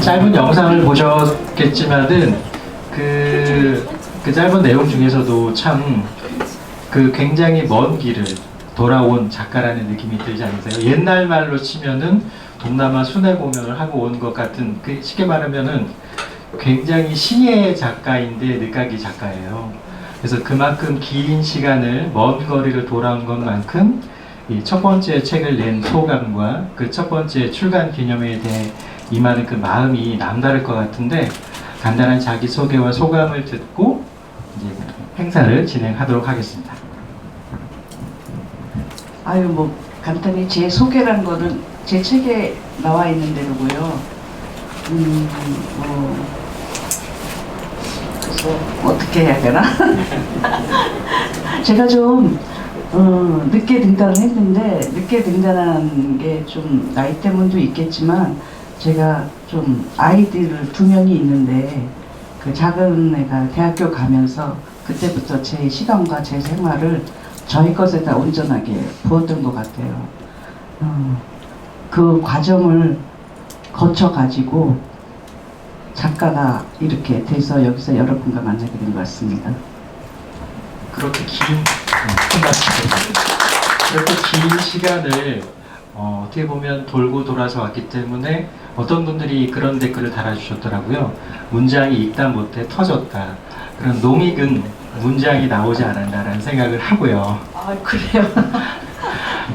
짧은 영상을 보셨겠지만은 그 짧은 내용 중에서도 참 굉장히 먼 길을 돌아온 작가라는 느낌이 들지 않으세요? 옛날 말로 치면은 동남아 순회 공연을 하고 온 것 같은, 쉽게 말하면은 굉장히 신예 작가인데 늦가기 작가예요. 그래서 그만큼 긴 시간을 먼 거리를 돌아온 것만큼 이 첫 번째 책을 낸 소감과 그 첫 번째 출간 기념회에 대해 임하는 그 마음이 남다를 것 같은데, 간단한 자기소개와 소감을 듣고 이제 행사를 진행하도록 하겠습니다. 아유, 뭐 간단히 제 소개란 거는 제 책에 나와 있는 대로고요. 그래서 어떻게 해야 되나? 제가 좀 늦게 등단을 했는데, 늦게 등단한 게 좀 나이 때문도 있겠지만, 제가 좀 아이들 2명이 있는데, 그 작은 애가 대학교 가면서 그때부터 제 시간과 제 생활을 저희 것에다 온전하게 부었던 것 같아요. 그 과정을 거쳐가지고 작가가 이렇게 돼서 여기서 여러분과 만나게 된 것 같습니다. 그렇게 긴 시간을 어떻게 보면 돌고 돌아서 왔기 때문에 어떤 분들이 그런 댓글을 달아주셨더라고요. 문장이 읽다 못해 터졌다. 그런 농익은 문장이 나오지 않았다라는 생각을 하고요. 아, 그래요?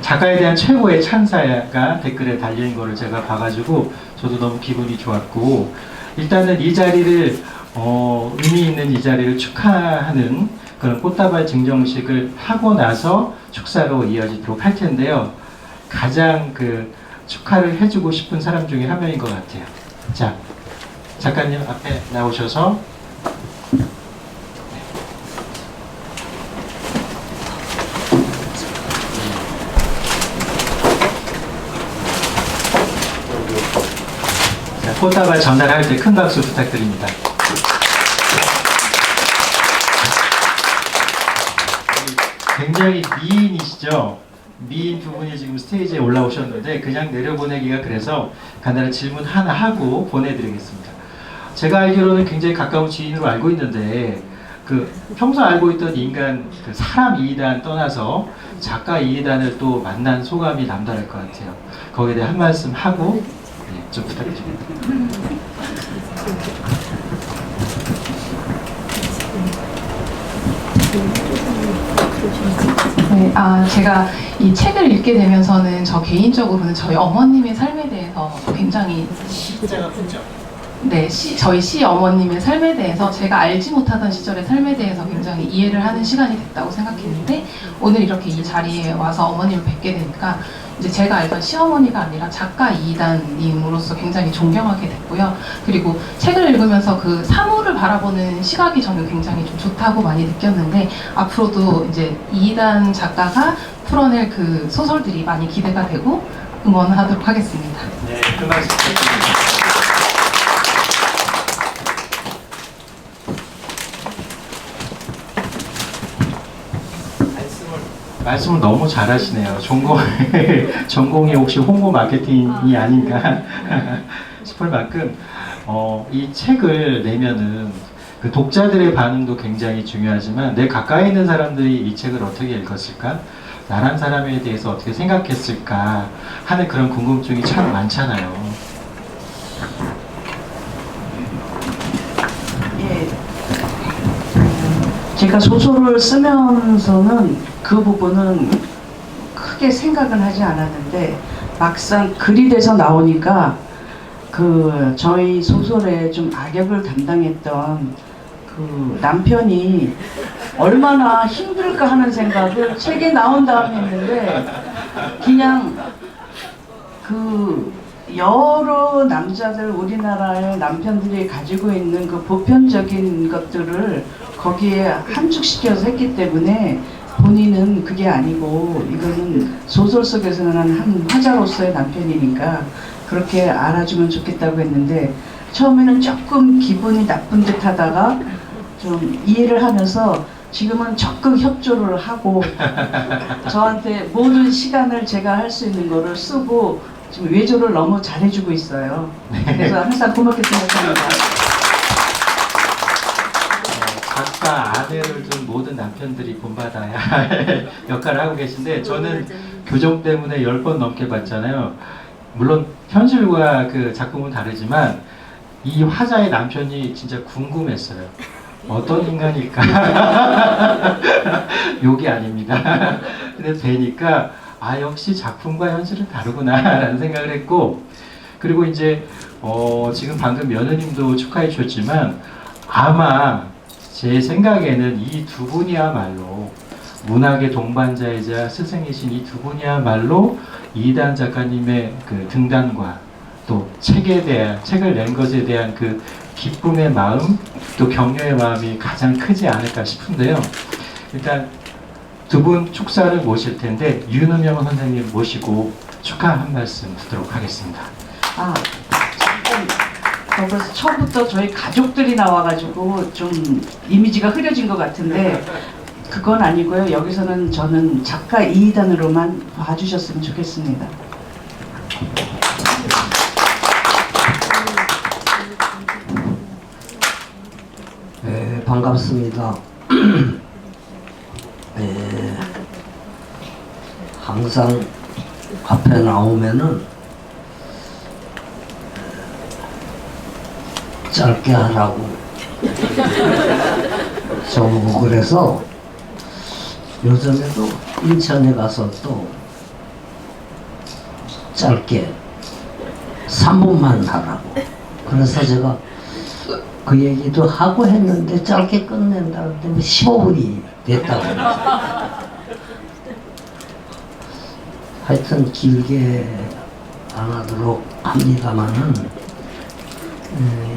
작가에 대한 최고의 찬사가 댓글에 달린 거를 제가 봐가지고 저도 너무 기분이 좋았고, 일단은 이 자리를 의미 있는 이 자리를 축하하는 그런 꽃다발 증정식을 하고 나서 축사로 이어지도록 할 텐데요. 가장 축하를 해주고 싶은 사람 중에 한 명인 것 같아요. 자, 작가님 앞에 나오셔서 꽃다발 전달할 때 큰 박수 부탁드립니다. 굉장히 미인이시죠? 미인 두 분이 지금 스테이지에 올라오셨는데 그냥 내려보내기가 그래서 간단한 질문 하나 하고 보내드리겠습니다. 제가 알기로는 굉장히 가까운 지인으로 알고 있는데 평소 알고 있던 인간, 사람 이이단 떠나서 작가 이이단을 또 만난 소감이 남다를 것 같아요. 거기에 대해 한 말씀 하고 좀 부탁드립니다. 네, 제가 이 책을 읽게 되면서는 저 개인적으로는 저희 어머님의 삶에 대해서 굉장히 네, 저희 시어머님의 삶에 대해서 제가 알지 못하던 시절의 삶에 대해서 굉장히 이해를 하는 시간이 됐다고 생각했는데, 오늘 이렇게 이 자리에 와서 어머님을 뵙게 되니까 이제 제가 알던 시어머니가 아니라 작가 이단님으로서 굉장히 존경하게 됐고요. 그리고 책을 읽으면서 그 사물을 바라보는 시각이 저는 굉장히 좀 좋다고 많이 느꼈는데, 앞으로도 이제 이단 작가가 풀어낼 그 소설들이 많이 기대가 되고 응원하도록 하겠습니다. 네, 그 말씀 부탁드립니다. 말씀을 너무 잘하시네요. 전공이 혹시 홍보 마케팅이 아닌가 싶을 만큼 이 책을 내면은 그 독자들의 반응도 굉장히 중요하지만 내 가까이 있는 사람들이 이 책을 어떻게 읽었을까? 나란 사람에 대해서 어떻게 생각했을까? 하는 그런 궁금증이 참 많잖아요. 예. 제가 소설을 쓰면서는 그 부분은 크게 생각은 하지 않았는데, 막상 글이 돼서 나오니까 저희 소설에 좀 악역을 담당했던 그 남편이 얼마나 힘들까 하는 생각을 책에 나온 다음에 했는데, 그냥 여러 남자들, 우리나라의 남편들이 가지고 있는 그 보편적인 것들을 거기에 함축시켜서 했기 때문에 본인은 그게 아니고 이거는 소설 속에서는 한 화자로서의 남편이니까 그렇게 알아주면 좋겠다고 했는데, 처음에는 조금 기분이 나쁜 듯 하다가 좀 이해를 하면서 지금은 적극 협조를 하고 저한테 모든 시간을 제가 할 수 있는 거를 쓰고 지금 외조를 너무 잘해주고 있어요. 그래서 항상 고맙게 생각합니다. 각자 아내를 둔 모든 남편들이 본받아야 할 역할을 하고 계신데, 저는 교정 때문에 10번 넘게 봤잖아요. 물론 현실과 그 작품은 다르지만 이 화자의 남편이 진짜 궁금했어요. 어떤 인간일까? 욕이 아닙니다. 근데 뵈니까 아, 역시 작품과 현실은 다르구나 라는 생각을 했고, 그리고 이제 지금 방금 며느님도 축하해 주셨지만 아마 제 생각에는 이 두 분이야말로 문학의 동반자이자 스승이신 이 두 분이야말로 이단 작가님의 그 등단과 또 책을 낸 것에 대한 그 기쁨의 마음, 또 격려의 마음이 가장 크지 않을까 싶은데요. 일단 두 분 축사를 모실 텐데 윤은영 선생님 모시고 축하 한 말씀 듣도록 하겠습니다. 잠깐 벌써 처음부터 저희 가족들이 나와가지고 좀 이미지가 흐려진 것 같은데 그건 아니고요. 여기서는 저는 작가 이단으로만 봐주셨으면 좋겠습니다. 네, 반갑습니다. 네, 항상 앞에 나오면은 짧게 하라고 저보고 그래서 요즘에도 인천에 가서 또 짧게 3분만 하라고, 그래서 제가 그 얘기도 하고 했는데 짧게 끝낸다는데 15분이 됐다고. 하여튼 길게 안 하도록 합니다만은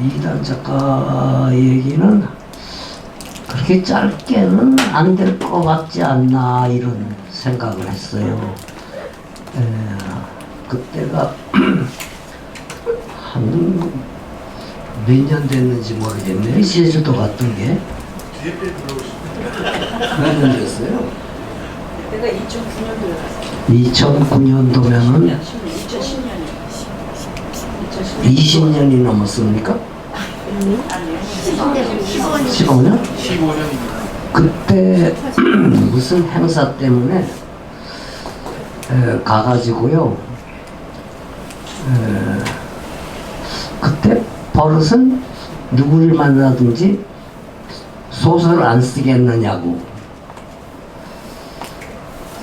이단 작가 얘기는 그렇게 짧게는 안 될 것 같지 않나 이런 생각을 했어요. 그때가 한 몇 년 됐는지 모르겠네요. 제주도 갔던 게. 몇 년 됐어요? 내가 2009년도에 2009년도면은 2010년이요. 20년이 넘었습니까? 아니요. 15년? 15년입니다. 그때 무슨 행사 때문에 가가지고요. 그때 버릇은 누구를 만나든지 소설 안 쓰겠느냐고.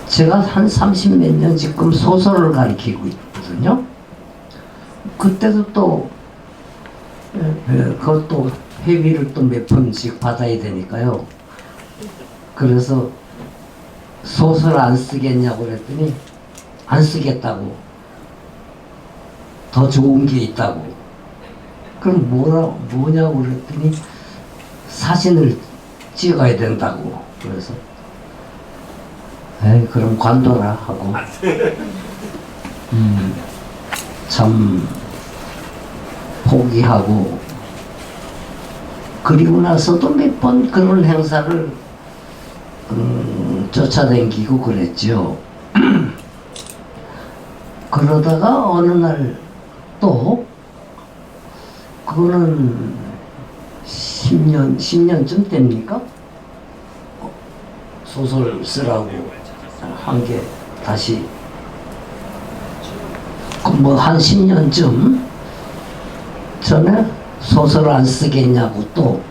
제가 한 30몇 년 지금 소설을 가르치고 있거든요. 그때도 또 그것도 회비를 또 몇 편씩 받아야 되니까요. 그래서 소설 안 쓰겠냐고 그랬더니 안 쓰겠다고. 더 좋은 게 있다고. 그럼 뭐냐고 그랬더니 사진을 찍어야 된다고. 그래서 에이, 그럼 관둬라 하고 참 포기하고, 그리고 나서도 몇 번 그런 행사를 쫓아다니고 그랬죠. 그러다가 어느 날 또 그거는 10년쯤 됩니까? 소설 쓰라고 한 게 다시 뭐 한 10년쯤 전에 소설 안 쓰겠냐고 또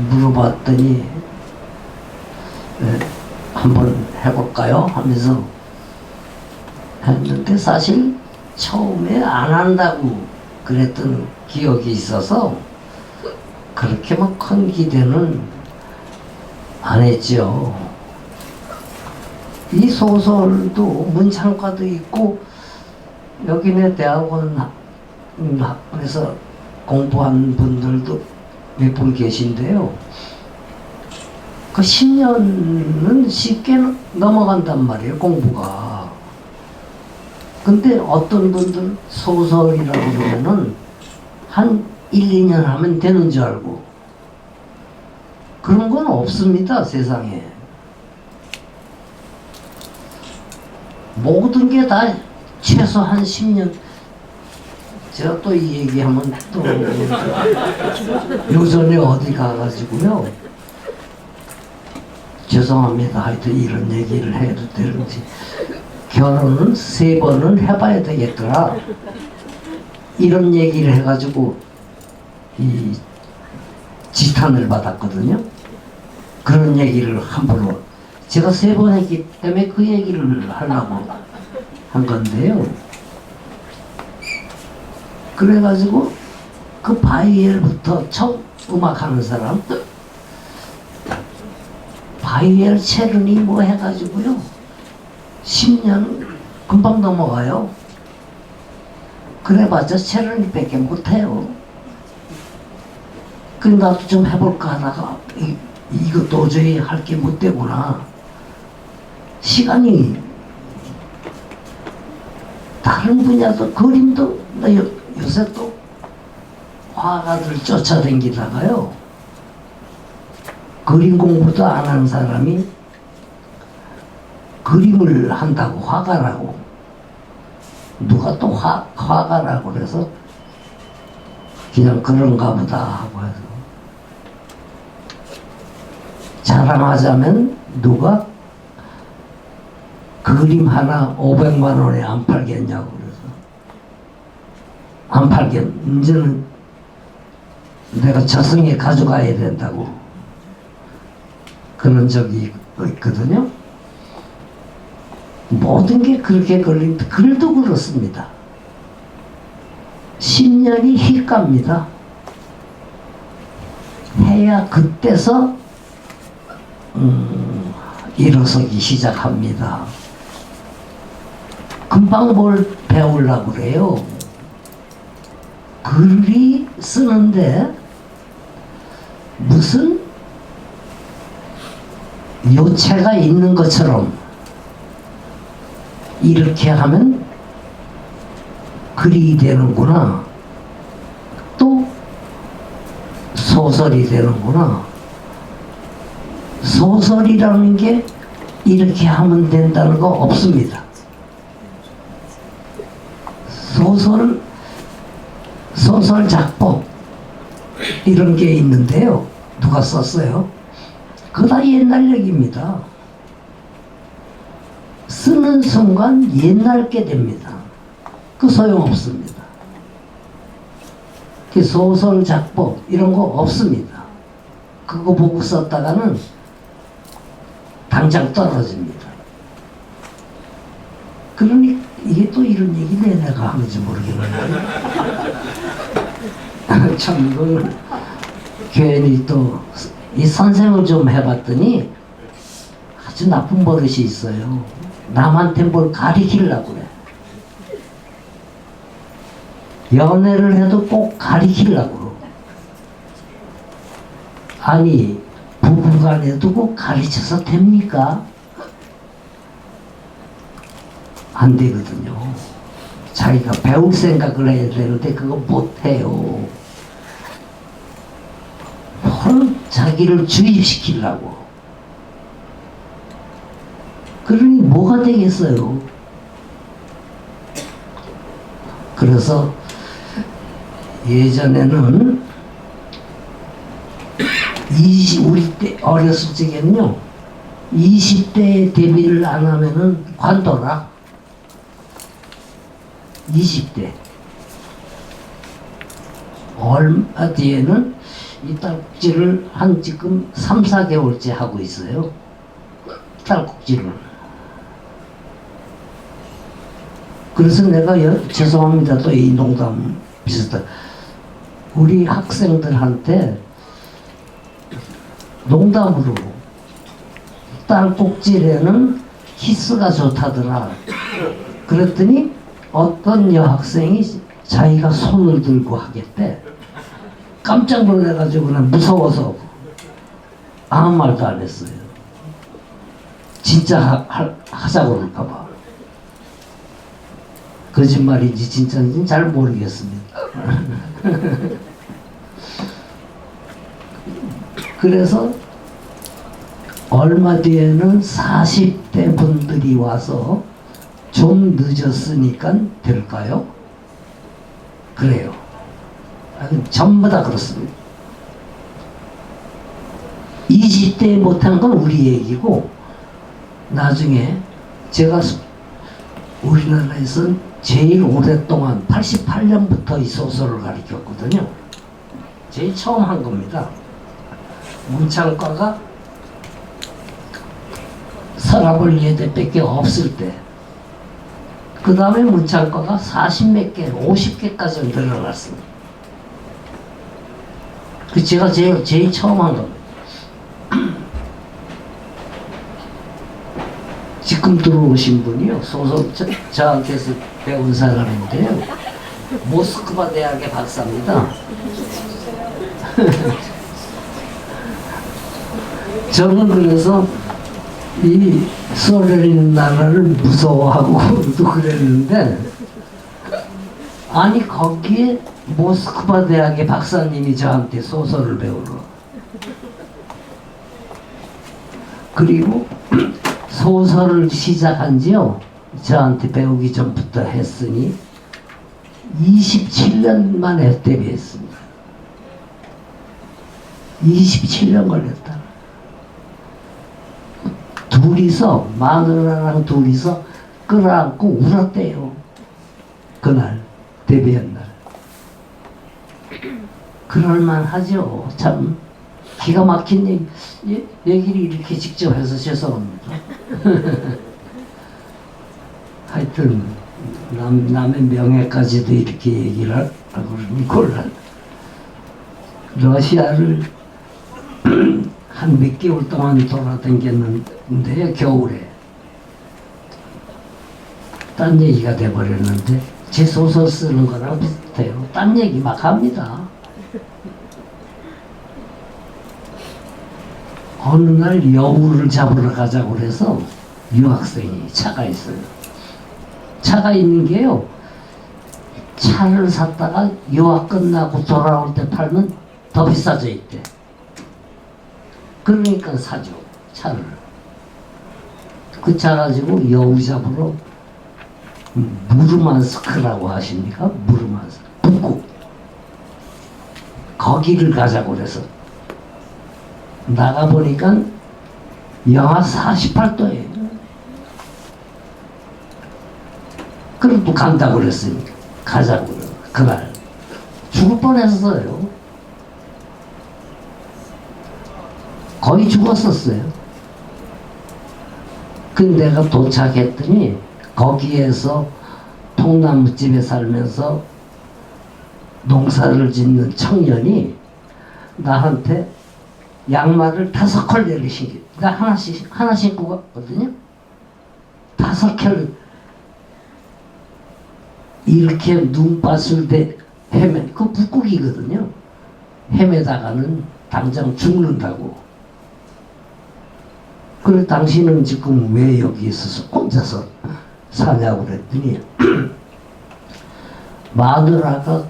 물어봤더니 한번 해볼까요? 하면서 했는데 사실 처음에 안 한다고 그랬던 기억이 있어서 그렇게 막 큰 기대는 안 했죠. 이 소설도 문창과도 있고 여기네 대학원에서 공부한 분들도 몇 분 계신데요. 그 10년은 쉽게 넘어간단 말이에요, 공부가. 근데 어떤 분들 소설이라고 그러면은 한 1, 2년 하면 되는 줄 알고. 그런 건 없습니다, 세상에. 모든 게 다 최소한 10년. 제가 또 이 얘기하면 또 요전에 어디 가가지고요. 죄송합니다. 하여튼 이런 얘기를 해도 되는지. 결혼은 3번은 해봐야 되겠더라. 이런 얘기를 해가지고 이 지탄을 받았거든요. 그런 얘기를 함부로 제가 3번 했기 때문에 그 얘기를 하려고 한 건데요. 그래가지고 그 바이엘부터 처음 음악하는 사람 바이엘 체르니 뭐 해가지고요 10년 금방 넘어가요. 그래봤자 체르니밖에 못해요. 그래 나도 좀 해볼까 하다가 이거 도저히 할 게 못 되구나. 시간이 다른 분야도 그림도 나 요새 또 화가들 쫓아다니다가요 그림 공부도 안 하는 사람이 그림을 한다고 화가라고 누가 또 화가라고 그래서 그냥 그런가 보다 하고 해서 자랑하자면 누가 그림 하나 500만 원에 안 팔겠냐고 그래서 안 팔겠. 이제는 내가 저승에 가져가야 된다고 그런 적이 있거든요. 모든 게 그렇게 걸립니다. 글도 그렇습니다. 10년이 휙 갑니다. 해야 그때서 일어서기 시작합니다. 금방 뭘 배우려고 그래요. 글이 쓰는데 무슨 요체가 있는 것처럼 이렇게 하면 글이 되는구나. 또 소설이 되는구나. 소설이라는 게 이렇게 하면 된다는 거 없습니다. 소설 작법 이런 게 있는데요. 누가 썼어요? 그거 다 옛날 얘기입니다. 쓰는 순간 옛날 게 됩니다. 그 소용없습니다. 그 소설 작법 이런 거 없습니다. 그거 보고 썼다가는 당장 떨어집니다. 그러니 이게 또 이런 얘기를 내가 하는지 모르겠는데 참 이걸 괜히 또 이 선생을 좀 해봤더니 아주 나쁜 버릇이 있어요. 남한테 뭘 가리키려고 그래. 연애를 해도 꼭 가리키려고 그러고 아니 부부간에도 꼭 가르쳐서 됩니까? 안 되거든요. 자기가 배울 생각을 해야 되는데 그거 못해요. 뭘 자기를 주입시키려고. 그러니 뭐가 되겠어요? 그래서 예전에는 우리 때 어렸을 적에는요 20대에 데뷔를 안 하면은 관둬라. 20대 얼마 뒤에는 이 딸꾹질을 한 지금 3-4개월째 하고 있어요. 딸꾹질을. 그래서 내가 죄송합니다. 또 이 농담 비슷한 우리 학생들한테 농담으로 딸꾹질에는 키스가 좋다더라. 그랬더니 어떤 여학생이 자기가 손을 들고 하겠대. 깜짝 놀래가지고 그냥 무서워서 아무 말도 안 했어요. 진짜 하자고 그럴까봐. 거짓말인지 진짜인지 잘 모르겠습니다. 그래서 얼마 뒤에는 40대 분들이 와서 좀 늦었으니까 될까요? 그래요. 전부 다 그렇습니다. 20대에 못한 건 우리 얘기고, 나중에 제가 우리나라에서 제일 오랫동안 88년부터 이 소설을 가르쳤거든요. 제일 처음 한 겁니다. 문창과가 서라벌 예대밖에 없을 때, 그 다음에 문창과가 40몇 개, 50개까지 늘어났습니다. 그 제가 제일 처음 한 겁니다. 지금 들어오신 분이요, 소설 저한테서 배운 사람인데요, 모스크바 대학의 박사입니다. 저는 그래서 이 소련인 나라를 무서워하고 또 그랬는데, 아니 거기에 모스크바 대학의 박사님이 저한테 소설을 배우러, 그리고 소설을 시작한 지요, 저한테 배우기 전부터 했으니 27년 만에 데뷔했습니다. 27년 걸렸다. 둘이서, 마누라랑 둘이서 끌어안고 울었대요. 그날, 데뷔한 날. 그럴만하죠. 참 기가 막힌 얘기를 이렇게 직접 해서 죄송합니다. 하여튼 남의 명예까지도 이렇게 얘기를 하고 그러니 곤란. 러시아를 한 몇 개월 동안 돌아다녔는데, 겨울에 딴 얘기가 돼버렸는데, 제 소설 쓰는 거랑 비슷해요. 딴 얘기 막 합니다. 어느 날 여우를 잡으러 가자고 그래서 유학생이 차가 있어요. 차가 있는 게요, 차를 샀다가 유학 끝나고 돌아올 때 팔면 더 비싸져 있대. 그러니까 사죠, 차를. 그 차 가지고 여우 잡으러, 무르만스크라고 하십니까? 무르만스크, 북극, 거기를 가자고 그래서 나가보니까 영하 48도예요. 그래도 간다고 그랬으니까 가자고 그래요. 그날 죽을 뻔했어요. 거의 죽었었어요. 근데 내가 도착했더니 거기에서 통나무집에 살면서 농사를 짓는 청년이 나한테 양말을 5켤레를 신겨. 나 하나 신고 갔거든요. 5켤레. 이렇게 눈밭을 헤매, 그 북극이거든요. 헤매다가는 당장 죽는다고. 그래, 당신은 지금 왜 여기 있어서 혼자서 사냐고 그랬더니, 마누라가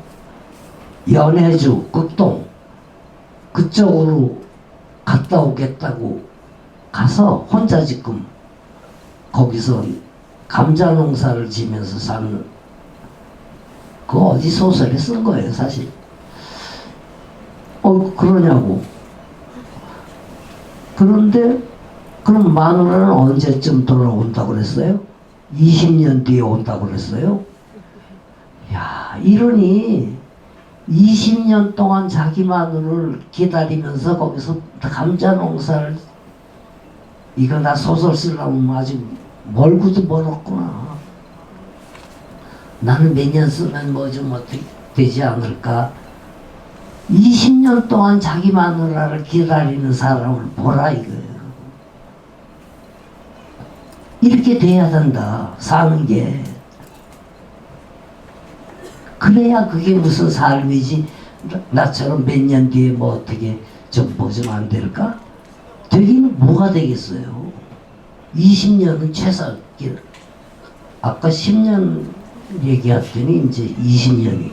연해주, 극동 그쪽으로 갔다 오겠다고 가서 혼자 지금 거기서 감자 농사를 지면서 사는, 그거 어디 소설에 쓴 거예요, 사실. 그러냐고. 그런데 그럼 마누라는 언제쯤 돌아온다고 그랬어요? 20년 뒤에 온다고 그랬어요? 야, 이러니 20년 동안 자기 마누를 기다리면서 거기서 감자 농사를, 이거 나 소설 쓰려면 아직 멀고도 멀었구나. 나는 몇 년 쓰면 뭐 좀 어떻게 되지 않을까. 20년 동안 자기 마누라를 기다리는 사람을 보라 이거예요. 이렇게 돼야 된다, 사는 게. 그래야 그게 무슨 삶이지. 나처럼 몇 년 뒤에 뭐 어떻게 좀 뭐 좀 안 될까? 되기는 뭐가 되겠어요. 20년은 최소, 아까 10년 얘기했더니 이제 20년이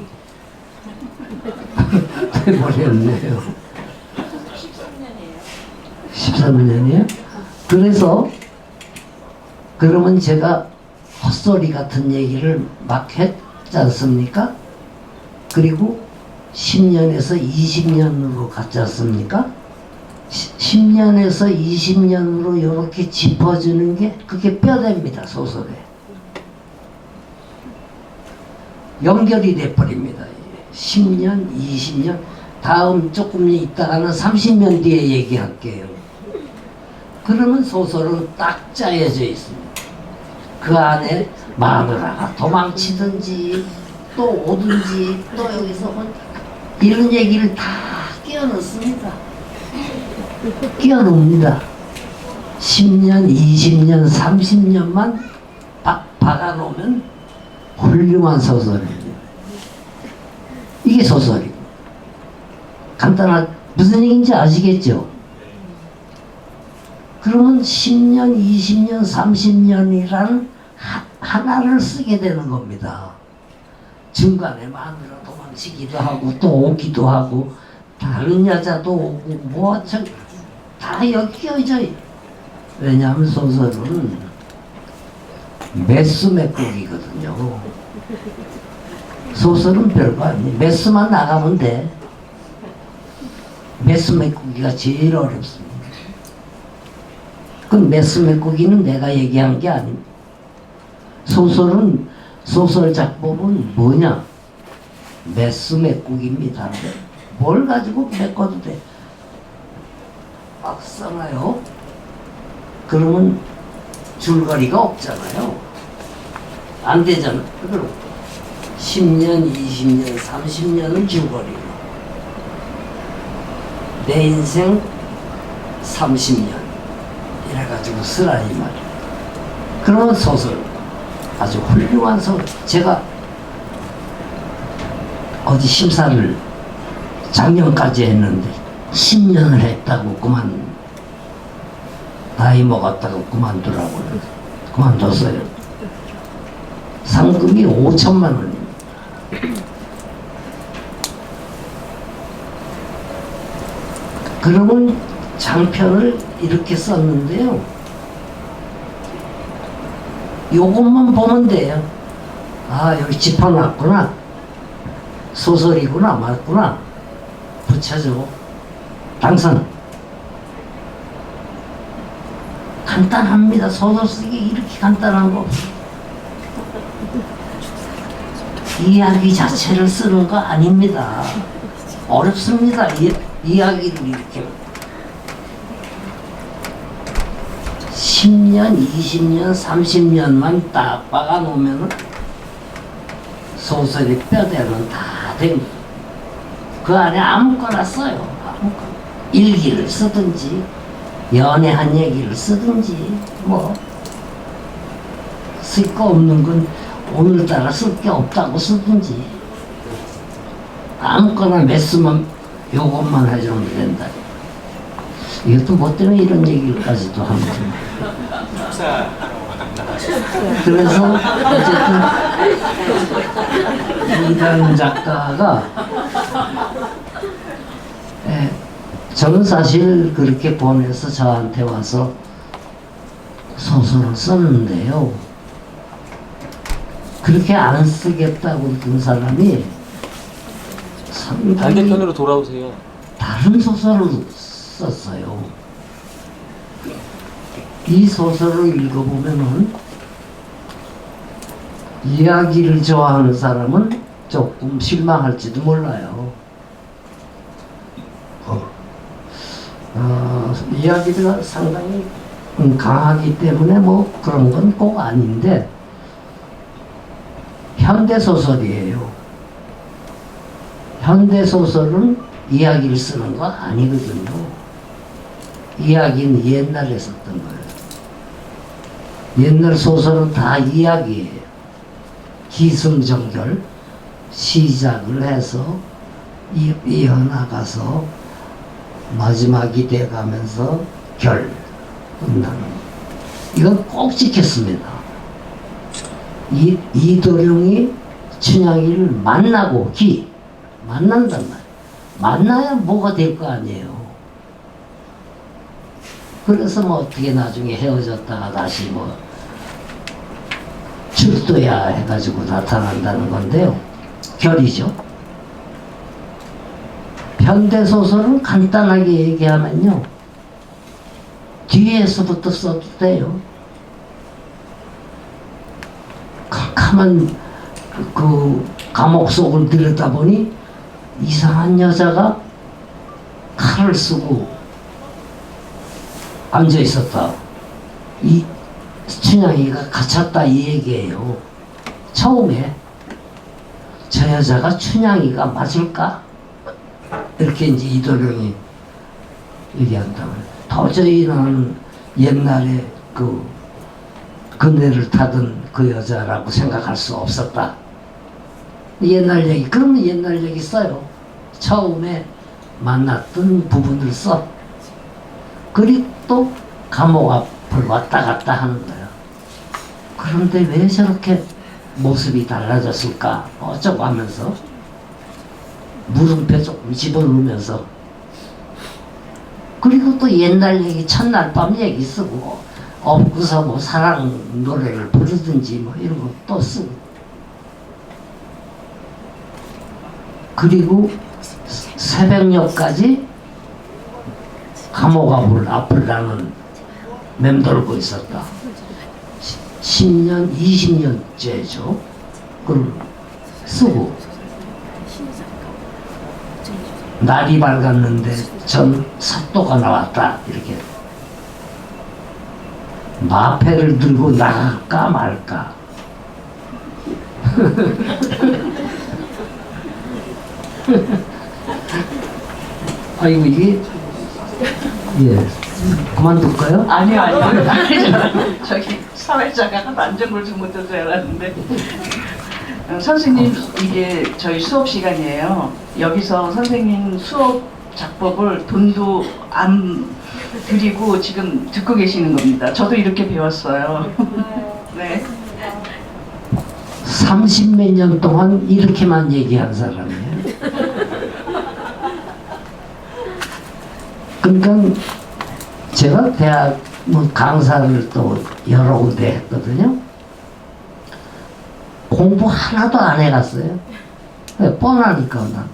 돼버렸네요. 13년이에요? 그래서 그러면 제가 헛소리 같은 얘기를 막 했지 않습니까? 그리고 10년에서 20년으로 갔지 않습니까? 10년에서 20년으로 이렇게 짚어주는 게 그게 뼈대입니다, 소설에. 연결이 돼버립니다. 10년, 20년, 다음 조금 있다가는 30년 뒤에 얘기할게요. 그러면 소설은 딱 짜여져 있습니다. 그 안에 마누라가 도망치든지 또 오든지 또 여기서 이런 얘기를 다 끼워 넣습니다. 끼워 넣습니다. 10년, 20년, 30년만 박아놓으면 훌륭한 소설입니다. 이게 소설이고. 간단한, 무슨 얘기인지 아시겠죠? 그러면 10년, 20년, 30년이라는 하나를 쓰게 되는 겁니다. 중간에 마누라 도망치기도 하고 또 오기도 하고 다른 여자도 오고 뭐 다 여기 끼어져. 왜냐하면 소설은 매수 맥곡이거든요. 소설은 별거 아니에요. 매수만 나가면 돼. 매수 맥곡이가 제일 어렵습니다. 그 매수 맥곡이는 내가 얘기한 게 아닙니다. 소설은, 소설 작법은 뭐냐? 매수 맥곡입니다. 뭘 가지고 메꿔도 돼. 막 써놔요. 그러면 줄거리가 없잖아요. 안 되잖아. 그럼 10년, 20년, 30년은 줄거리고 내 인생 30년 이래가지고 쓰라 이 말이에요. 그런 소설, 아주 훌륭한 소설. 제가 어디 심사를 작년까지 했는데 10년을 했다고 나이 먹었다고 그만두라고 그만뒀어요. 상금이 5천만 원입니다. 그러면 장편을 이렇게 썼는데요. 요것만 보면 돼요. 아, 여기 짚어놨구나. 소설이구나, 맞구나. 붙여줘. 당선. 간단합니다. 소설 쓰기 이렇게 간단한 거 없어요. 이야기 자체를 쓰는 거 아닙니다. 어렵습니다. 이야기를 이렇게 10년, 20년, 30년만 딱 박아놓으면 소설의 뼈대는 다 됩니다. 그 안에 아무거나 써요. 아무거나. 일기를 쓰든지 연애한 얘기를 쓰든지 뭐 쓸 거 없는 건 오늘따라 쓸 게 없다고 쓰든지 아무거나 매수만 요것만 해주면 된다. 이것도 뭐 때문에 이런 얘기까지도 합니다. 그래서 어쨌든 이단 작가가 저는 사실 그렇게 보내서 저한테 와서 소설을 썼는데요. 그렇게 안 쓰겠다고 든 사람이 상당히 반대편으로 돌아오세요. 다른 소설을 썼어요. 이 소설을 읽어보면은 이야기를 좋아하는 사람은 조금 실망할지도 몰라요. 이야기가 상당히 강하기 때문에 뭐 그런 건 꼭 아닌데 현대소설이에요. 현대소설은 이야기를 쓰는 거 아니거든요. 이야기는 옛날에 썼던 거예요. 옛날 소설은 다 이야기예요. 기승전결 시작을 해서 이어나가서 마지막이 돼가면서 끝나는 이건 꼭 지켰습니다. 이도령이 춘향이를 만나고 만난단 말이에요. 만나야 뭐가 될 거 아니에요. 그래서 뭐 어떻게 나중에 헤어졌다가 다시 뭐 출두야 해가지고 나타난다는 건데요. 결이죠. 현대소설은 간단하게 얘기하면요. 뒤에서부터 써도 돼요. 캄캄한 그 감옥 속을 들여다보니 이상한 여자가 칼을 쓰고 앉아 있었다. 이 춘향이가 갇혔다 이 얘기예요. 처음에 저 여자가 춘향이가 맞을까? 이렇게 이제 이도령이 얘기한다고. 도저히 나는 옛날에 그 그네를 타던 그 여자라고 생각할 수 없었다. 옛날 얘기, 그러면 옛날 얘기 써요. 처음에 만났던 부분을 써. 그리고 또 감옥 앞을 왔다 갔다 하는 거야. 그런데 왜 저렇게 모습이 달라졌을까? 어쩌고 하면서 물음표 조금 집어넣으면서, 그리고 또 옛날 얘기, 첫날 밤 얘기 쓰고, 엎고서 뭐 사랑 노래를 부르든지 뭐 이런 거 또 쓰고. 그리고 새벽녘까지 감옥 앞을 나는 맴돌고 있었다. 10년, 20년째죠. 그걸 쓰고. 날이 밝았는데 전 사또가 나왔다. 이렇게. 마패를 들고 나갈까 말까. 아이고 이게 예 그만둘까요? 아니요. 저기 사회자가 하도 안전골수 못해서 알았는데 선생님 이게 저희 수업 시간이에요. 여기서 선생님 수업 작법을 돈도 안 드리고 지금 듣고 계시는 겁니다. 저도 이렇게 배웠어요. 네. 30몇 년 동안 이렇게만 얘기한 사람이에요. 그러니까 제가 대학 강사를 또 여러 군데 했거든요. 공부 하나도 안 해갔어요. 뻔하니까 난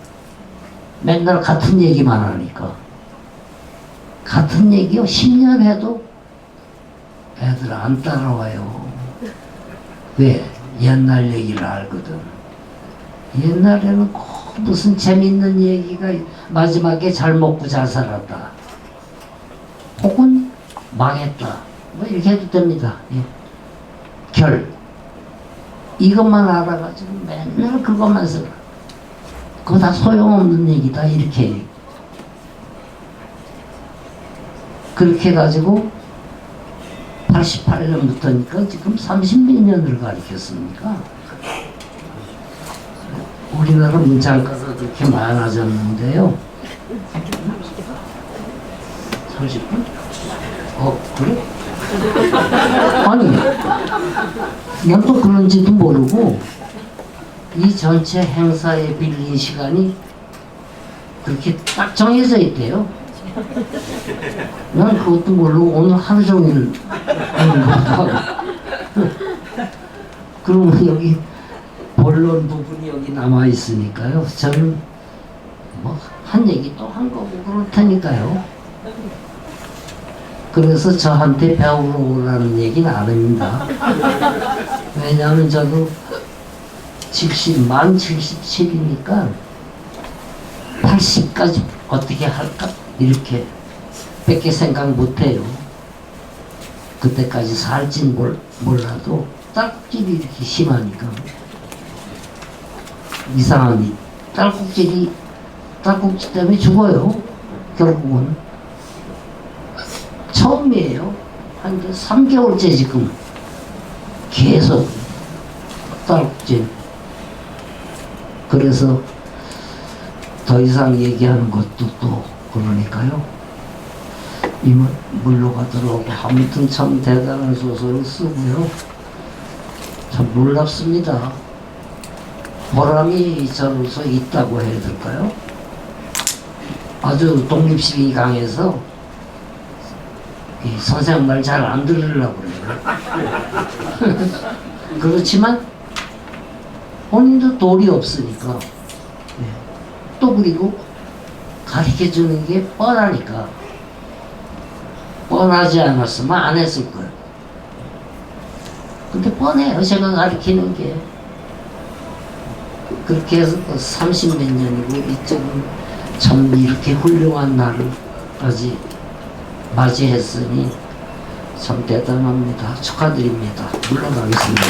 맨날 같은 얘기만 하니까. 같은 얘기요 10년 해도 애들 안 따라와요. 왜? 옛날 얘기를 알거든. 옛날에는 꼭 무슨 재밌는 얘기가 마지막에 잘 먹고 잘 살았다, 혹은 망했다, 뭐 이렇게 해도 됩니다. 예. 결 이것만 알아가지고 맨날 그것만 써라. 그거 다 소용없는 얘기다 이렇게. 그렇게 해가지고 88년부터니까 지금 30몇 년을 가르쳤습니까? 우리나라 문창가가 그렇게 많아졌는데요. 30분? 그래? 아니, 난 또 그런지도 모르고 이 전체 행사에 빌린 시간이 그렇게 딱 정해져 있대요. 난 그것도 모르고 오늘 하루 종일 하는 거고. 그러면 여기 본론 부분이 여기 남아 있으니까요. 저는 뭐 한 얘기 또 한 거고 그럴 테니까요. 그래서 저한테 배우러 오라는 얘기는 안 합니다. 왜냐하면 저도 만 77이니까 80까지 어떻게 할까 이렇게 밖에 생각 못해요. 그때까지 살진 몰라도 딸꾹질이 이렇게 심하니까. 이상하니 딸꾹질 때문에 죽어요. 결국은 처음이에요. 한 3개월째 지금 계속 딸꾹질. 그래서 더 이상 얘기하는 것도 또 그러니까요. 이만 물러가더라고. 아무튼 참 대단한 소설을 쓰고요. 참 놀랍습니다. 보람이 저로서 있다고 해야 될까요? 아주 독립심이 강해서 이 선생 말 잘 안 들으려고 그래요. 그렇지만 본인도 돌이 없으니까 네. 또 그리고 가르쳐주는 게 뻔하니까 뻔하지 않았으면 안 했을 거예요. 근데 뻔해요. 제가 가르치는 게 그렇게 해서 30몇 년이고 이쪽은 참 이렇게 훌륭한 날까지 맞이했으니 참 대단합니다. 축하드립니다. 물러가겠습니다.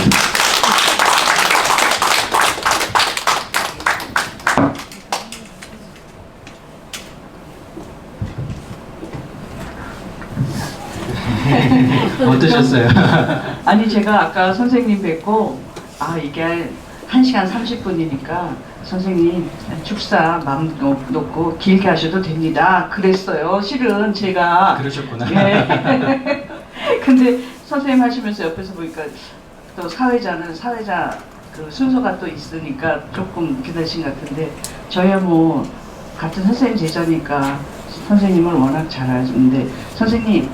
어떠셨어요? 아니 제가 아까 선생님 뵙고 이게 1시간 30분이니까 선생님 축사 마음 놓고 길게 하셔도 됩니다. 그랬어요. 실은 제가 그러셨구나. 네. 근데 선생님 하시면서 옆에서 보니까 또 사회자 그 순서가 또 있으니까 조금 기다리신 것 같은데 저야 뭐 같은 선생님 제자니까 선생님을 워낙 잘 아시는데 선생님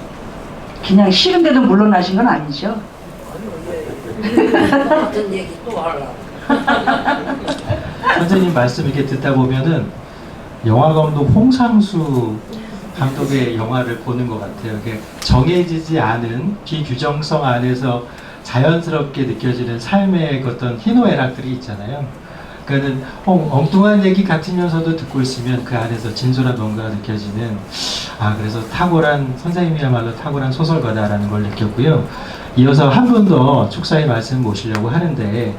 그냥 싫은데도 물러나신 건 아니죠? 같은 얘기 또 하려고. 선생님 말씀 이렇게 듣다 보면은 영화 감독 홍상수 감독의 영화를 보는 것 같아요. 이게 정해지지 않은 비규정성 안에서 자연스럽게 느껴지는 삶의 어떤 희노애락들이 있잖아요. 그러니까는 엉뚱한 얘기 같으면서도 듣고 있으면 그 안에서 진솔한 뭔가가 느껴지는 그래서 탁월한 선생님이야말로 탁월한 소설가다라는 걸 느꼈고요. 이어서 한 분 더 축사의 말씀 모시려고 하는데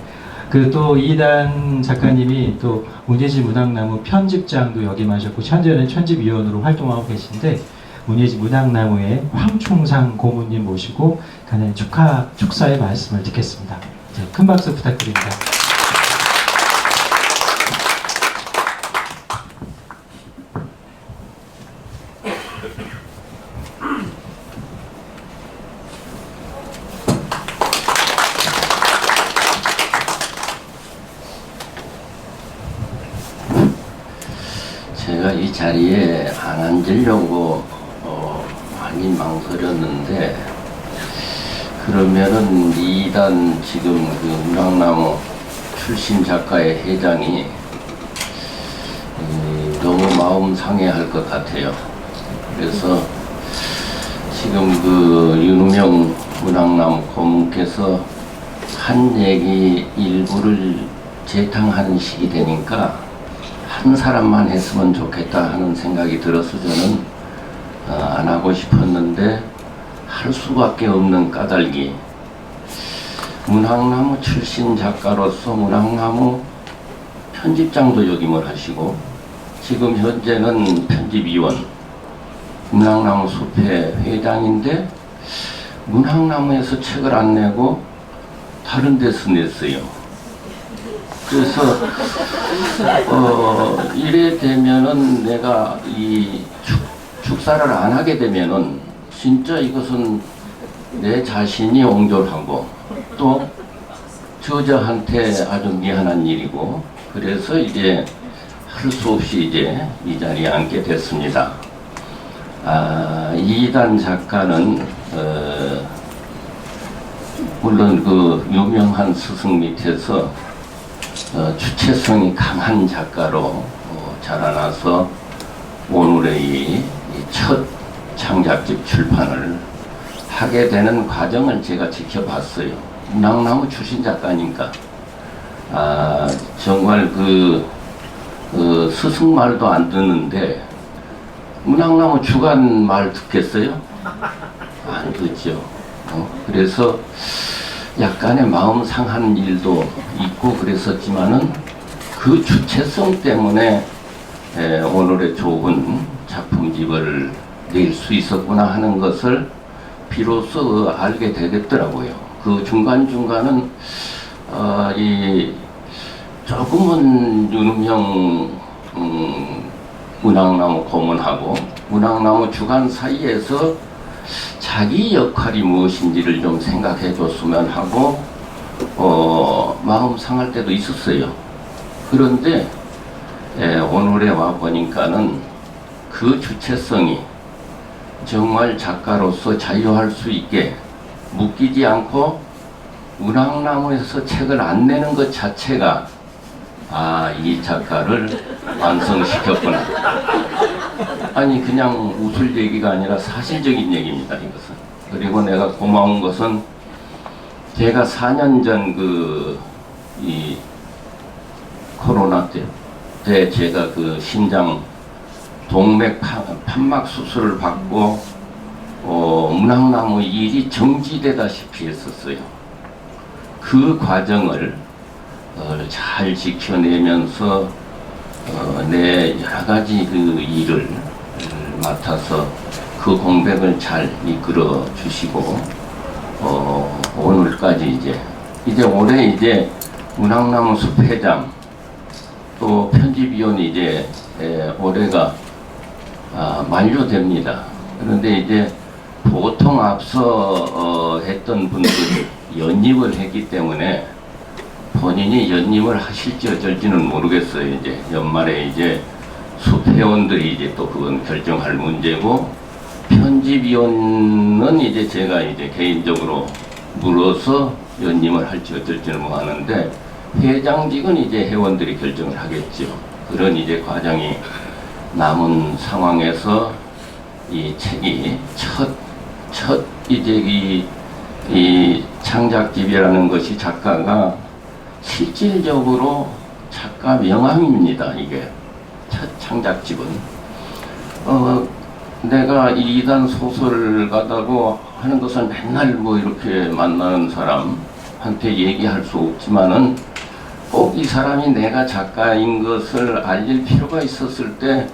그 또 이단 작가님이 또 문예지 문학나무 편집장도 역임하셨고 현재는 편집위원으로 활동하고 계신데 문예지 문학나무의 황충상 고문님 모시고 간단히 축사의 말씀을 듣겠습니다. 큰 박수 부탁드립니다. 제가 이 자리에 안 앉으려고 많이 망설였는데 그러면은 이단 지금 그 문학나무 출신 작가의 회장이 너무 마음 상해할 것 같아요. 그래서 지금 그 윤우명 문학나무 고문께서 한 얘기 일부를 재탕하는 시기 되니까 한 사람만 했으면 좋겠다 하는 생각이 들어서 저는 안 하고 싶었는데 할 수밖에 없는 까닭이 문학나무 출신 작가로서 문학나무 편집장도 역임을 하시고 지금 현재는 편집위원 문학나무 숲의 회장인데 문학나무에서 책을 안 내고 다른 데서 냈어요. 그래서 이래 되면은 내가 이 축사를 안 하게 되면은 진짜 이것은 내 자신이 옹졸하고 또 저자한테 아주 미안한 일이고 그래서 이제 할 수 없이 이제 이 자리에 앉게 됐습니다. 이단 작가는 물론 그 유명한 스승 밑에서 주체성이 강한 작가로 자라나서 오늘의 이 첫 창작집 출판을 하게 되는 과정을 제가 지켜봤어요. 문학나무 출신 작가니까 정말 그 스승 말도 안 듣는데 문학나무 주간 말 듣겠어요? 안 듣죠. 그래서 약간의 마음 상한 일도 있고 그랬었지만은 그 주체성 때문에 오늘의 좋은 작품집을 낼 수 있었구나 하는 것을 비로소 알게 되겠더라고요. 그 중간중간은 이 조금은 윤음형 문학나무 고문하고 문학나무 주간 사이에서 자기 역할이 무엇인지를 좀 생각해 줬으면 하고 마음 상할 때도 있었어요. 그런데 오늘에 와 보니까는 그 주체성이 정말 작가로서 자유할 수 있게 묶이지 않고 문학나무에서 책을 안 내는 것 자체가 이 작가를 완성시켰구나. 아니 그냥 웃을 얘기가 아니라 사실적인 얘기입니다, 이것은. 그리고 내가 고마운 것은 제가 4년 전 이 코로나 때 제가 그 심장 동맥 판막 수술을 받고 문학나무 일이 정지되다시피 했었어요. 그 과정을 잘 지켜내면서 내 여러 가지 그 일을 맡아서 그 공백을 잘 이끌어 주시고 오늘까지 이제 올해 이제 문학나무 숲 회장 또 편집위원이 이제 올해가 만료됩니다. 그런데 이제 보통 앞서 했던 분들이 연임을 했기 때문에 본인이 연임을 하실지 어쩔지는 모르겠어요. 이제 연말에 이제 숲 회원들이 이제 또 그건 결정할 문제고, 편집위원은 이제 제가 이제 개인적으로 물어서 연임을 할지 어쩔지는 뭐 하는데, 회장직은 이제 회원들이 결정을 하겠죠. 그런 이제 과정이 남은 상황에서 이 책이 첫 이제 이 창작집이라는 것이 작가가 실질적으로 작가 명함입니다. 이게 첫 창작집은 내가 이단 소설가다고 하는 것은 맨날 뭐 이렇게 만나는 사람한테 얘기할 수 없지만은 꼭 이 사람이 내가 작가인 것을 알릴 필요가 있었을 때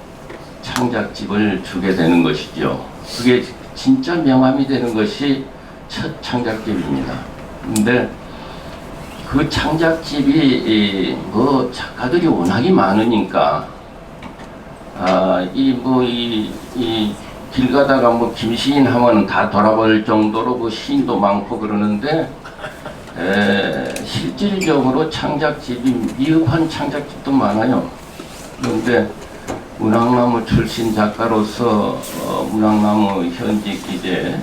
창작집을 주게 되는 것이죠. 그게 진짜 명함이 되는 것이 첫 창작집입니다. 근데 그 창작집이 뭐 작가들이 워낙이 많으니까 이 길 가다가 뭐 김시인 하면 다 돌아볼 정도로 그 시인도 많고 그러는데 실질적으로 창작집이 미흡한 창작집도 많아요. 그런데 문학나무 출신 작가로서 문학나무 현직 이제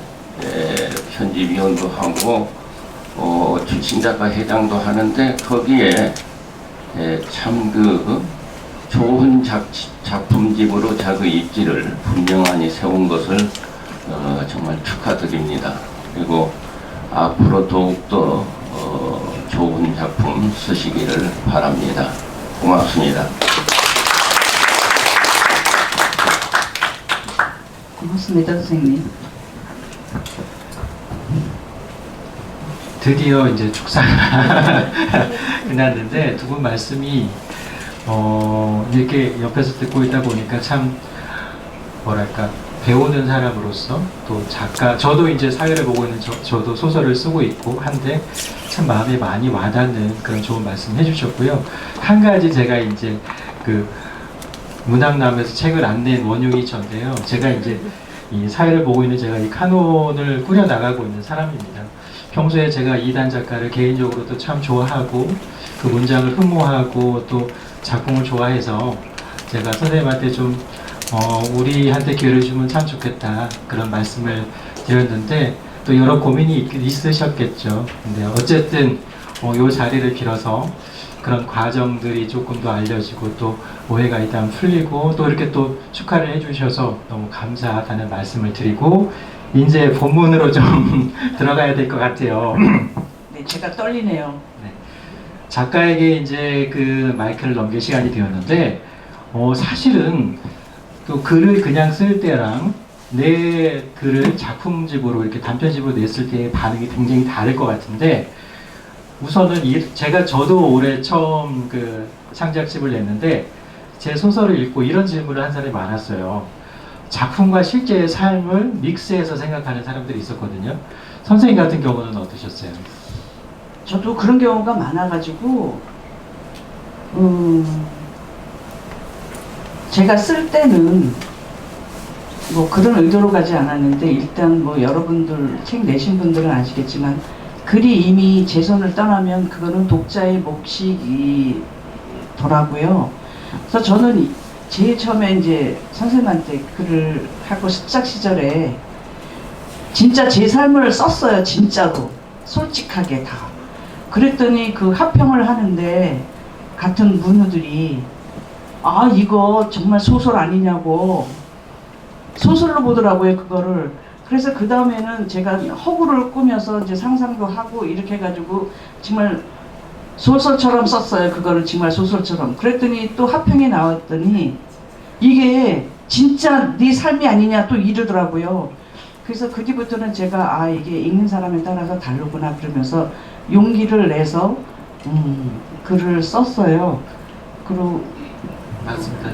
편집위원도 하고 출신 작가 회장도 하는데 거기에 참 좋은 작품집으로 자기 입지를 분명하니 세운 것을 정말 축하드립니다. 그리고 앞으로 더욱더 좋은 작품 쓰시기를 바랍니다. 고맙습니다. 고맙습니다, 선생님. 드디어 이제 축사가 끝났는데 두 분 말씀이 이렇게 옆에서 듣고 있다 보니까 참 뭐랄까 배우는 사람으로서 또 작가, 저도 이제 사회를 보고 있는 저도 소설을 쓰고 있고 한데 참 마음에 많이 와닿는 그런 좋은 말씀 해주셨고요. 한 가지 제가 이제 문학나무에서 책을 안 낸 원흉이 전데요. 제가 이제 이 사회를 보고 있는 제가 이 카논을 꾸려 나가고 있는 사람입니다. 평소에 제가 이단 작가를 개인적으로도 참 좋아하고 그 문장을 흠모하고 또 작품을 좋아해서 제가 선생님한테 좀 우리한테 기회를 주면 참 좋겠다 그런 말씀을 드렸는데 또 여러 고민이 있으셨겠죠. 근데 어쨌든 이 자리를 빌어서 그런 과정들이 조금 더 알려지고 또 오해가 있다면 풀리고 또 이렇게 또 축하를 해주셔서 너무 감사하다는 말씀을 드리고 이제 본문으로 좀 들어가야 될 것 같아요. 네, 제가 떨리네요. 네. 작가에게 이제 그 마이크를 넘길 시간이 되었는데 사실은 또 글을 그냥 쓸 때랑 내 글을 작품집으로 이렇게 단편집으로 냈을 때의 반응이 굉장히 다를 것 같은데 우선은 저도 올해 처음 그 창작집을 냈는데 제 소설을 읽고 이런 질문을 한 사람이 많았어요. 작품과 실제의 삶을 믹스해서 생각하는 사람들이 있었거든요. 선생님 같은 경우는 어떠셨어요? 저도 그런 경우가 많아가지고 제가 쓸 때는 뭐 그런 의도로 가지 않았는데 일단 뭐 여러분들 책 내신 분들은 아시겠지만 글이 이미 제 손을 떠나면 그거는 독자의 몫이더라고요. 그래서 저는 제일 처음에 이제 선생님한테 글을 하고 습작 시절에 진짜 제 삶을 썼어요. 진짜로 솔직하게 다. 그랬더니 그 합평을 하는데 같은 문우들이 아 이거 정말 소설 아니냐고 소설로 보더라고요 그거를. 그래서 그 다음에는 제가 허구를 꾸며서 이제 상상도 하고 이렇게 해가지고 정말 소설처럼 썼어요. 그거를 정말 소설처럼. 그랬더니 또 합평이 나왔더니 이게 진짜 네 삶이 아니냐 또 이러더라고요. 그래서 그 뒤부터는 제가 아 이게 읽는 사람에 따라서 다르구나 그러면서 용기를 내서 글을 썼어요. 그리고 맞습니다.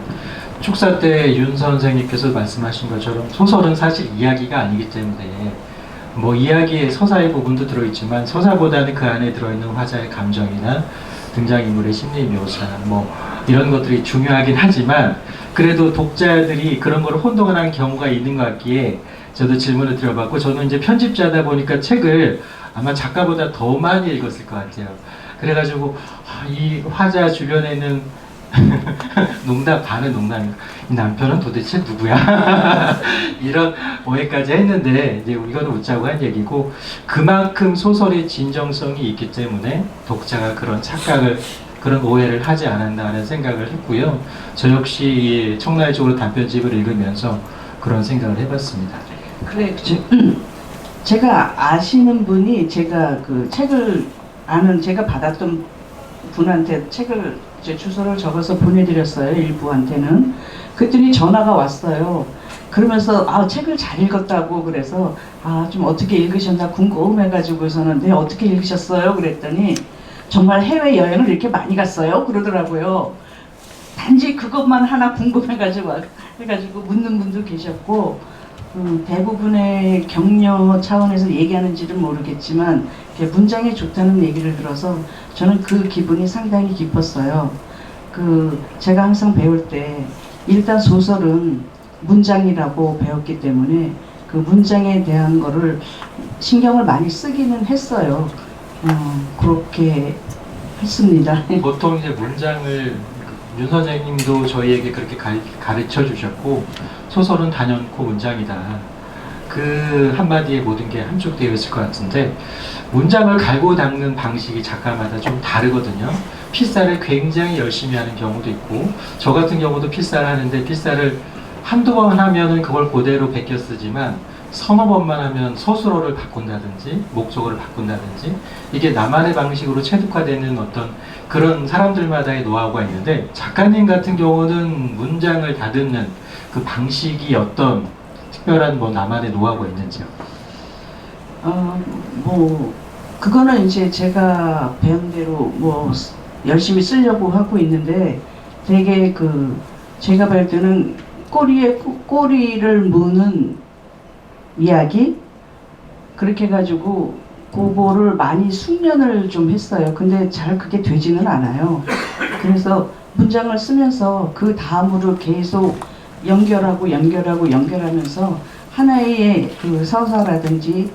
축사 때 윤 선생님께서 말씀하신 것처럼 소설은 사실 이야기가 아니기 때문에 뭐 이야기의 서사의 부분도 들어있지만 서사보다는 그 안에 들어있는 화자의 감정이나 등장인물의 심리 묘사 뭐 이런 것들이 중요하긴 하지만 그래도 독자들이 그런 걸 혼동하는 경우가 있는 것 같기에 저도 질문을 드려봤고 저는 이제 편집자다 보니까 책을 아마 작가보다 더 많이 읽었을 것 같아요. 그래가지고 이 화자 주변에는 농담 반은 농담이고 이 남편은 도대체 누구야? 이런 오해까지 했는데 이제 이거는 웃자고 한 얘기고 그만큼 소설의 진정성이 있기 때문에 독자가 그런 착각을 그런 오해를 하지 않았나라는 생각을 했고요. 저 역시 이 청라의 쪽으로 단편집을 읽으면서 그런 생각을 해봤습니다. 그래 제가 아시는 분이 제가 그 책을 아는 제가 받았던 분한테 책을 제 주소를 적어서 보내드렸어요. 일부한테는. 그랬더니 전화가 왔어요. 그러면서 아 책을 잘 읽었다고 그래서 아 좀 어떻게 읽으셨나 궁금해가지고서는 네 어떻게 읽으셨어요? 그랬더니 정말 해외여행을 이렇게 많이 갔어요? 그러더라고요. 단지 그것만 하나 궁금해가지고 해가지고 묻는 분도 계셨고 대부분의 격려 차원에서 얘기하는지는 모르겠지만 문장이 좋다는 얘기를 들어서 저는 그 기분이 상당히 깊었어요. 제가 항상 배울 때 일단 소설은 문장이라고 배웠기 때문에 그 문장에 대한 거를 신경을 많이 쓰기는 했어요. 그렇게 했습니다. 보통 이제 문장을 윤 선생님도 저희에게 그렇게 가르쳐 주셨고 소설은 단연코 문장이다. 그 한마디에 모든 게 함축되어 있을 것 같은데 문장을 갈고 닦는 방식이 작가마다 좀 다르거든요. 필사를 굉장히 열심히 하는 경우도 있고 저 같은 경우도 필사를 하는데 필사를 한두 번 하면은 그걸 그대로 베껴 쓰지만 서너 번만 하면 서술어를 바꾼다든지 목적어를 바꾼다든지 이게 나만의 방식으로 체득화되는 어떤 그런 사람들마다의 노하우가 있는데 작가님 같은 경우는 문장을 다듬는 그 방식이 어떤 특별한 뭐 나만의 노하우가 있는지요? 그거는 이제 제가 배운 대로 뭐 열심히 쓰려고 하고 있는데 되게 제가 볼 때는 꼬리에 꼬리를 무는 이야기 그렇게 해가지고 그거를 많이 숙련을 좀 했어요. 근데 잘 그게 되지는 않아요. 그래서 문장을 쓰면서 그 다음으로 계속 연결하면서 하나의 그 서사라든지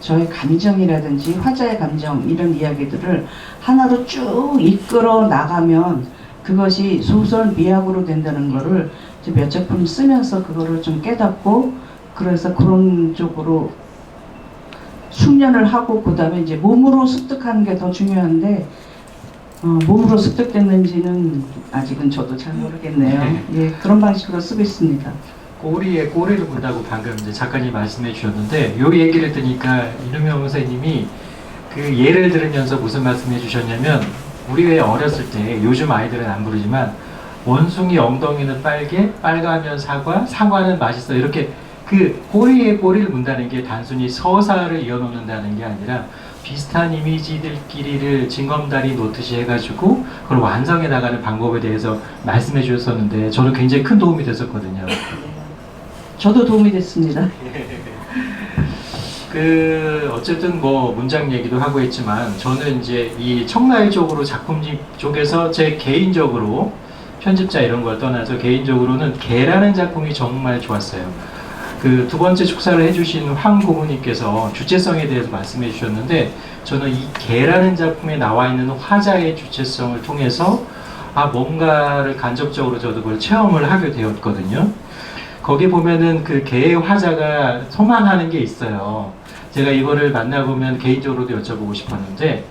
저의 감정이라든지 화자의 감정 이런 이야기들을 하나로 쭉 이끌어 나가면 그것이 소설 미학으로 된다는 거를 이제 몇 작품 쓰면서 그거를 좀 깨닫고 그래서 그런 쪽으로 숙련을 하고 그 다음에 이제 몸으로 습득하는 게 더 중요한데 몸으로 습득됐는지는 아직은 저도 잘 모르겠네요. 예, 그런 방식으로 쓰고 있습니다. 꼬리에 꼬리를 문다고 방금 이제 작가님 말씀해 주셨는데 요 얘기를 듣니까 이누명 선생님이 그 예를 들으면서 무슨 말씀해 주셨냐면 우리 왜 어렸을 때 요즘 아이들은 안 부르지만 원숭이 엉덩이는 빨개, 빨가면 사과, 사과는 맛있어 이렇게 그 꼬리에 꼬리를 문다는 게 단순히 서사를 이어놓는다는 게 아니라 비슷한 이미지들끼리를 징검다리 놓듯이 해가지고 그걸 완성해 나가는 방법에 대해서 말씀해 주셨었는데 저는 굉장히 큰 도움이 됐었거든요. 저도 도움이 됐습니다. 어쨌든 뭐 문장 얘기도 하고 있지만 저는 이제 이 청라일 쪽으로 작품집 쪽에서 제 개인적으로 편집자 이런 걸 떠나서 개인적으로는 개라는 작품이 정말 좋았어요. 두 번째 축사를 해주신 황 고모님께서 주체성에 대해서 말씀해 주셨는데 저는 이 개라는 작품에 나와 있는 화자의 주체성을 통해서 뭔가를 간접적으로 저도 그걸 체험을 하게 되었거든요. 거기 보면은 그 개의 화자가 소망하는 게 있어요. 제가 이거를 만나보면 개인적으로도 여쭤보고 싶었는데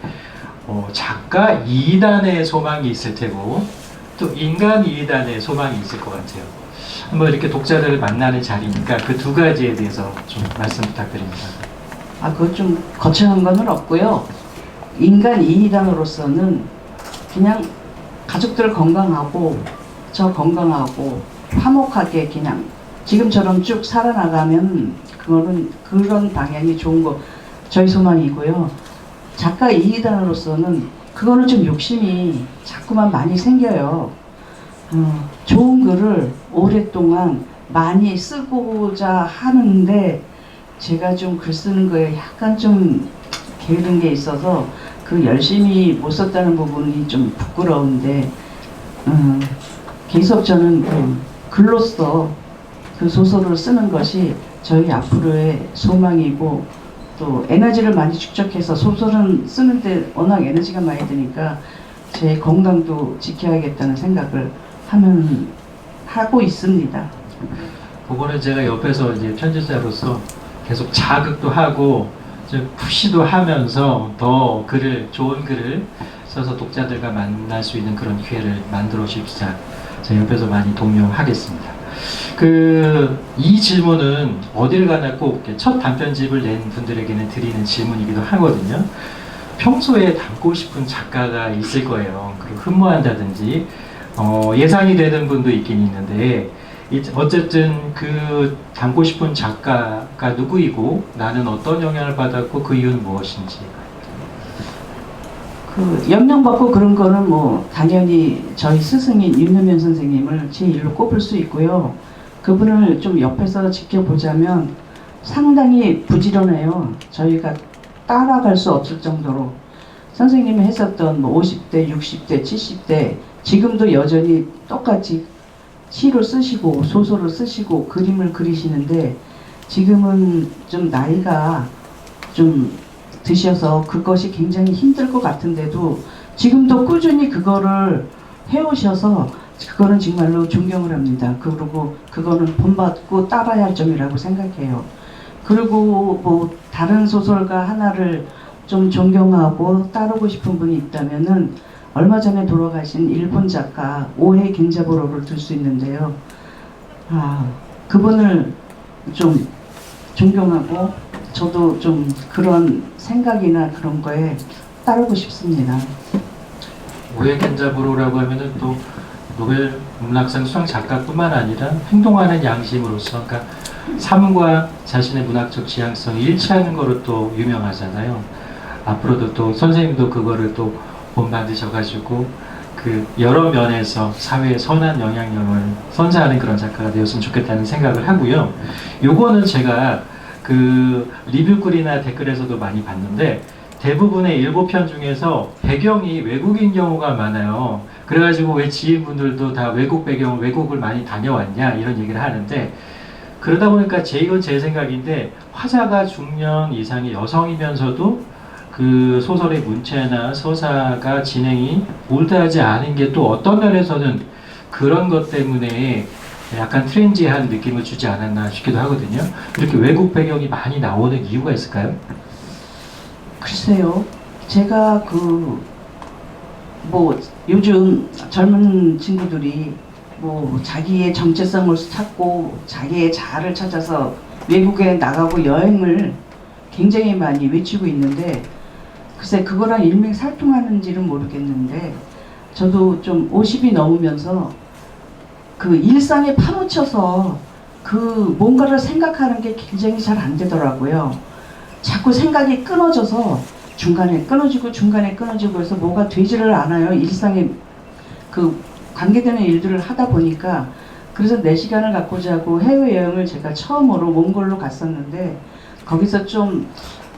작가 2단의 소망이 있을 테고 또 인간 2단의 소망이 있을 것 같아요. 한번 이렇게 독자들을 만나는 자리니까 그 두 가지에 대해서 좀 말씀 부탁드립니다. 그거 좀 거창한 건 없고요. 인간 2단으로서는 그냥 가족들 건강하고 저 건강하고 화목하게 그냥 지금처럼 쭉 살아나가면 그런 방향이 좋은 거 저희 소망이고요. 작가 2단으로서는 그거는 좀 욕심이 자꾸만 많이 생겨요. 좋은 글을 오랫동안 많이 쓰고자 하는데 제가 좀 글 쓰는 거에 약간 좀 게으른 게 있어서 그 열심히 못 썼다는 부분이 좀 부끄러운데 계속 저는 그 글로써 그 소설을 쓰는 것이 저희 앞으로의 소망이고 또 에너지를 많이 축적해서 소설은 쓰는데 워낙 에너지가 많이 드니까 제 건강도 지켜야겠다는 생각을 하고 있습니다. 그거는 제가 옆에서 이제 편집자로서 계속 자극도 하고 좀 푸시도 하면서 더 좋은 글을 써서 독자들과 만날 수 있는 그런 기회를 만들어 주십사. 제가 옆에서 많이 독려하겠습니다. 이 질문은 어딜 가나 꼭 첫 단편집을 낸 분들에게는 드리는 질문이기도 하거든요. 평소에 닮고 싶은 작가가 있을 거예요. 그리고 흠모한다든지 예상이 되는 분도 있긴 있는데 어쨌든 그 닮고 싶은 작가가 누구이고 나는 어떤 영향을 받았고 그 이유는 무엇인지. 영향받고 그런 거는 뭐 당연히 저희 스승인 윤여면 선생님을 제1로 꼽을 수 있고요. 그분을 좀 옆에서 지켜보자면 상당히 부지런해요. 저희가 따라갈 수 없을 정도로 선생님이 했었던 50대, 60대, 70대 지금도 여전히 똑같이 시를 쓰시고 소설을 쓰시고 그림을 그리시는데 지금은 좀 나이가 좀 드셔서 그것이 굉장히 힘들 것 같은데도 지금도 꾸준히 그거를 해오셔서 그거는 정말로 존경을 합니다. 그리고 그거는 본받고 따라야 할 점이라고 생각해요. 그리고 뭐 다른 소설가 하나를 좀 존경하고 따르고 싶은 분이 있다면은 얼마 전에 돌아가신 일본 작가 오해 겐자부로를 들 수 있는데요. 그분을 좀 존경하고 저도 좀 그런 생각이나 그런 거에 따르고 싶습니다. 오해 겐자부로라고 하면은 또 노벨 문학상 수상 작가뿐만 아니라 행동하는 양심으로서 그러니까 삶과 자신의 문학적 지향성이 일치하는 거로 또 유명하잖아요. 앞으로도 또 선생님도 그거를 또 본받으셔가지고 그 여러 면에서 사회에 선한 영향력을 선사하는 그런 작가가 되었으면 좋겠다는 생각을 하고요. 요거는 제가 그 리뷰글이나 댓글에서도 많이 봤는데 대부분의 7편 중에서 배경이 외국인 경우가 많아요. 그래가지고 왜 지인분들도 다 외국을 많이 다녀왔냐 이런 얘기를 하는데 그러다 보니까 이건 제 생각인데 화자가 중년 이상의 여성이면서도 그 소설의 문체나 서사가 진행이 올드하지 않은 게 또 어떤 면에서는 그런 것 때문에 약간 트렌디한 느낌을 주지 않았나 싶기도 하거든요. 이렇게 외국 배경이 많이 나오는 이유가 있을까요? 글쎄요. 제가 뭐 요즘 젊은 친구들이 뭐 자기의 정체성을 찾고 자기의 자아를 찾아서 외국에 나가고 여행을 굉장히 많이 외치고 있는데 글쎄 그거랑 일맥살통하는지는 모르겠는데 저도 좀 50이 넘으면서 그 일상에 파묻혀서 그 뭔가를 생각하는 게 굉장히 잘 안 되더라고요. 자꾸 생각이 끊어져서 중간에 끊어지고 해서 뭐가 되지를 않아요. 일상에 그 관계되는 일들을 하다 보니까 그래서 4시간을 갖고자 하고 해외여행을 제가 처음으로 몽골로 갔었는데 거기서 좀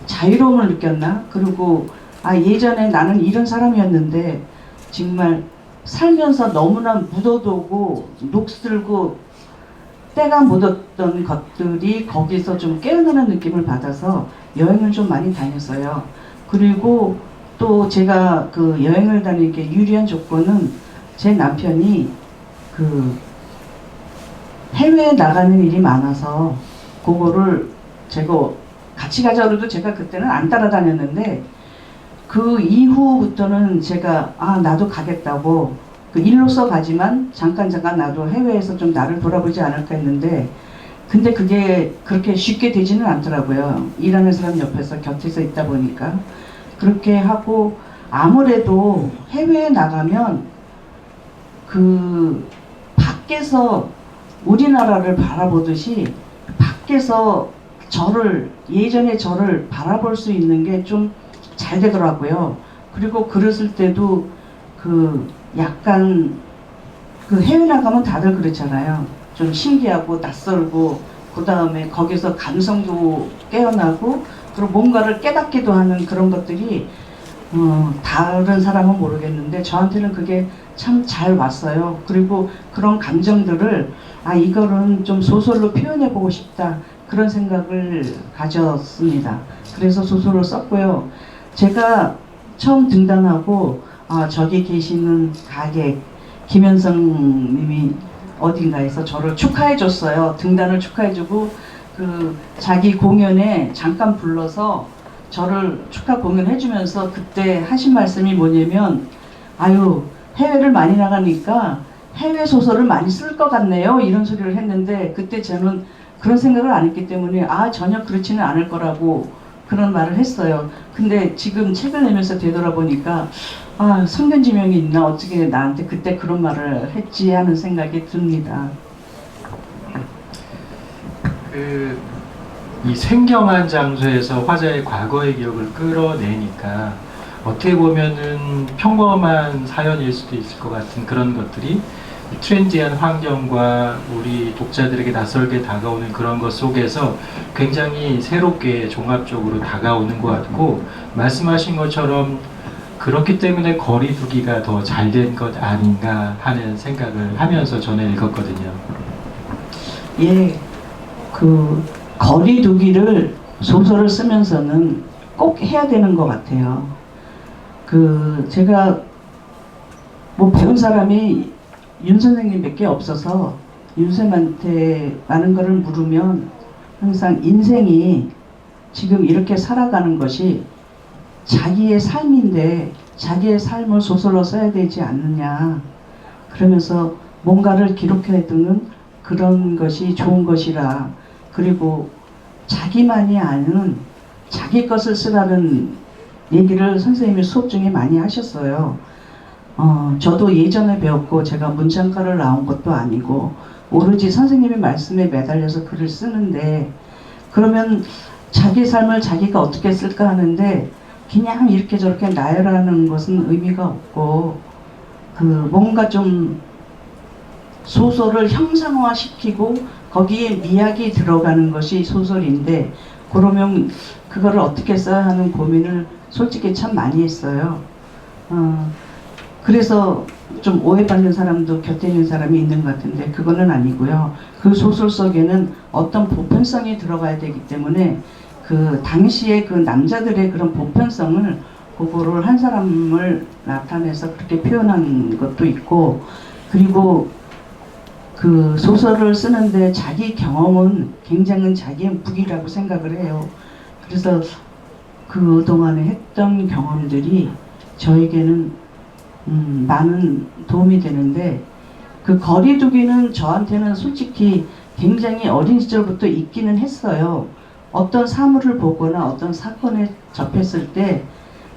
자유로움을 느꼈나? 그리고 예전에 나는 이런 사람이었는데 정말 살면서 너무나 묻어두고 녹슬고 때가 묻었던 것들이 거기서 좀 깨어나는 느낌을 받아서 여행을 좀 많이 다녔어요. 그리고 또 제가 그 여행을 다니게 유리한 조건은 제 남편이 그 해외에 나가는 일이 많아서 그거를 제가 같이 가자 그래도 제가 그때는 안 따라다녔는데 그 이후부터는 제가 나도 가겠다고 그 일로서 가지만 잠깐 나도 해외에서 좀 나를 돌아보지 않을까 했는데 근데 그게 그렇게 쉽게 되지는 않더라고요. 일하는 사람 옆에서 곁에서 있다 보니까 그렇게 하고 아무래도 해외에 나가면 그 밖에서 우리나라를 바라보듯이 밖에서 예전에 저를 바라볼 수 있는 게 좀 잘 되더라고요. 그리고 그랬을 때도 그 약간 그 해외 나가면 다들 그렇잖아요. 좀 신기하고 낯설고 그 다음에 거기서 감성도 깨어나고 그리고 뭔가를 깨닫기도 하는 그런 것들이 다른 사람은 모르겠는데 저한테는 그게 참 잘 왔어요. 그리고 그런 감정들을 이거는 좀 소설로 표현해보고 싶다 그런 생각을 가졌습니다. 그래서 소설을 썼고요. 제가 처음 등단하고 저기 계시는 가객 김현성 님이 어딘가에서 저를 축하해줬어요. 등단을 축하해주고 그 자기 공연에 잠깐 불러서 저를 축하 공연해주면서 그때 하신 말씀이 뭐냐면 해외를 많이 나가니까 해외 소설을 많이 쓸 것 같네요. 이런 소리를 했는데 그때 저는 그런 생각을 안 했기 때문에 전혀 그렇지는 않을 거라고 그런 말을 했어요. 근데 지금 책을 내면서 되돌아보니까 성견지명이 있나 어떻게 나한테 그때 그런 말을 했지 하는 생각이 듭니다. 이 생경한 장소에서 화자의 과거의 기억을 끌어내니까 어떻게 보면은 평범한 사연일 수도 있을 것 같은 그런 것들이 트렌디한 환경과 우리 독자들에게 낯설게 다가오는 그런 것 속에서 굉장히 새롭게 종합적으로 다가오는 것 같고 말씀하신 것처럼 그렇기 때문에 거리두기가 더 잘 된 것 아닌가 하는 생각을 하면서 전에 읽었거든요. 예, 그 거리두기를 소설을 쓰면서는 꼭 해야 되는 것 같아요. 제가 배운 사람이 윤 선생님밖에 없어서 윤 쌤한테 많은 거를 물으면 항상 인생이 지금 이렇게 살아가는 것이 자기의 삶인데 자기의 삶을 소설로 써야 되지 않느냐 그러면서 뭔가를 기록해 두는 그런 것이 좋은 것이라 그리고 자기만이 아는 자기 것을 쓰라는 얘기를 선생님이 수업 중에 많이 하셨어요. 저도 예전에 배웠고 제가 문창과를 나온 것도 아니고 오로지 선생님의 말씀에 매달려서 글을 쓰는데 그러면 자기 삶을 자기가 어떻게 쓸까 하는데 그냥 이렇게 저렇게 나열하는 것은 의미가 없고 뭔가 좀 소설을 형상화시키고 거기에 미학이 들어가는 것이 소설인데 그러면 그거를 어떻게 써야 하는 고민을 솔직히 참 많이 했어요. 그래서 좀 오해받는 사람도 곁에 있는 사람이 있는 것 같은데 그거는 아니고요. 그 소설 속에는 어떤 보편성이 들어가야 되기 때문에 그 당시에 그 남자들의 그런 보편성을 그거를 한 사람을 나타내서 그렇게 표현한 것도 있고 그리고 그 소설을 쓰는데 자기 경험은 굉장히 자기의 무기라고 생각을 해요. 그래서 그동안에 했던 경험들이 저에게는 많은 도움이 되는데 그 거리두기는 저한테는 솔직히 굉장히 어린 시절부터 있기는 했어요. 어떤 사물을 보거나 어떤 사건에 접했을 때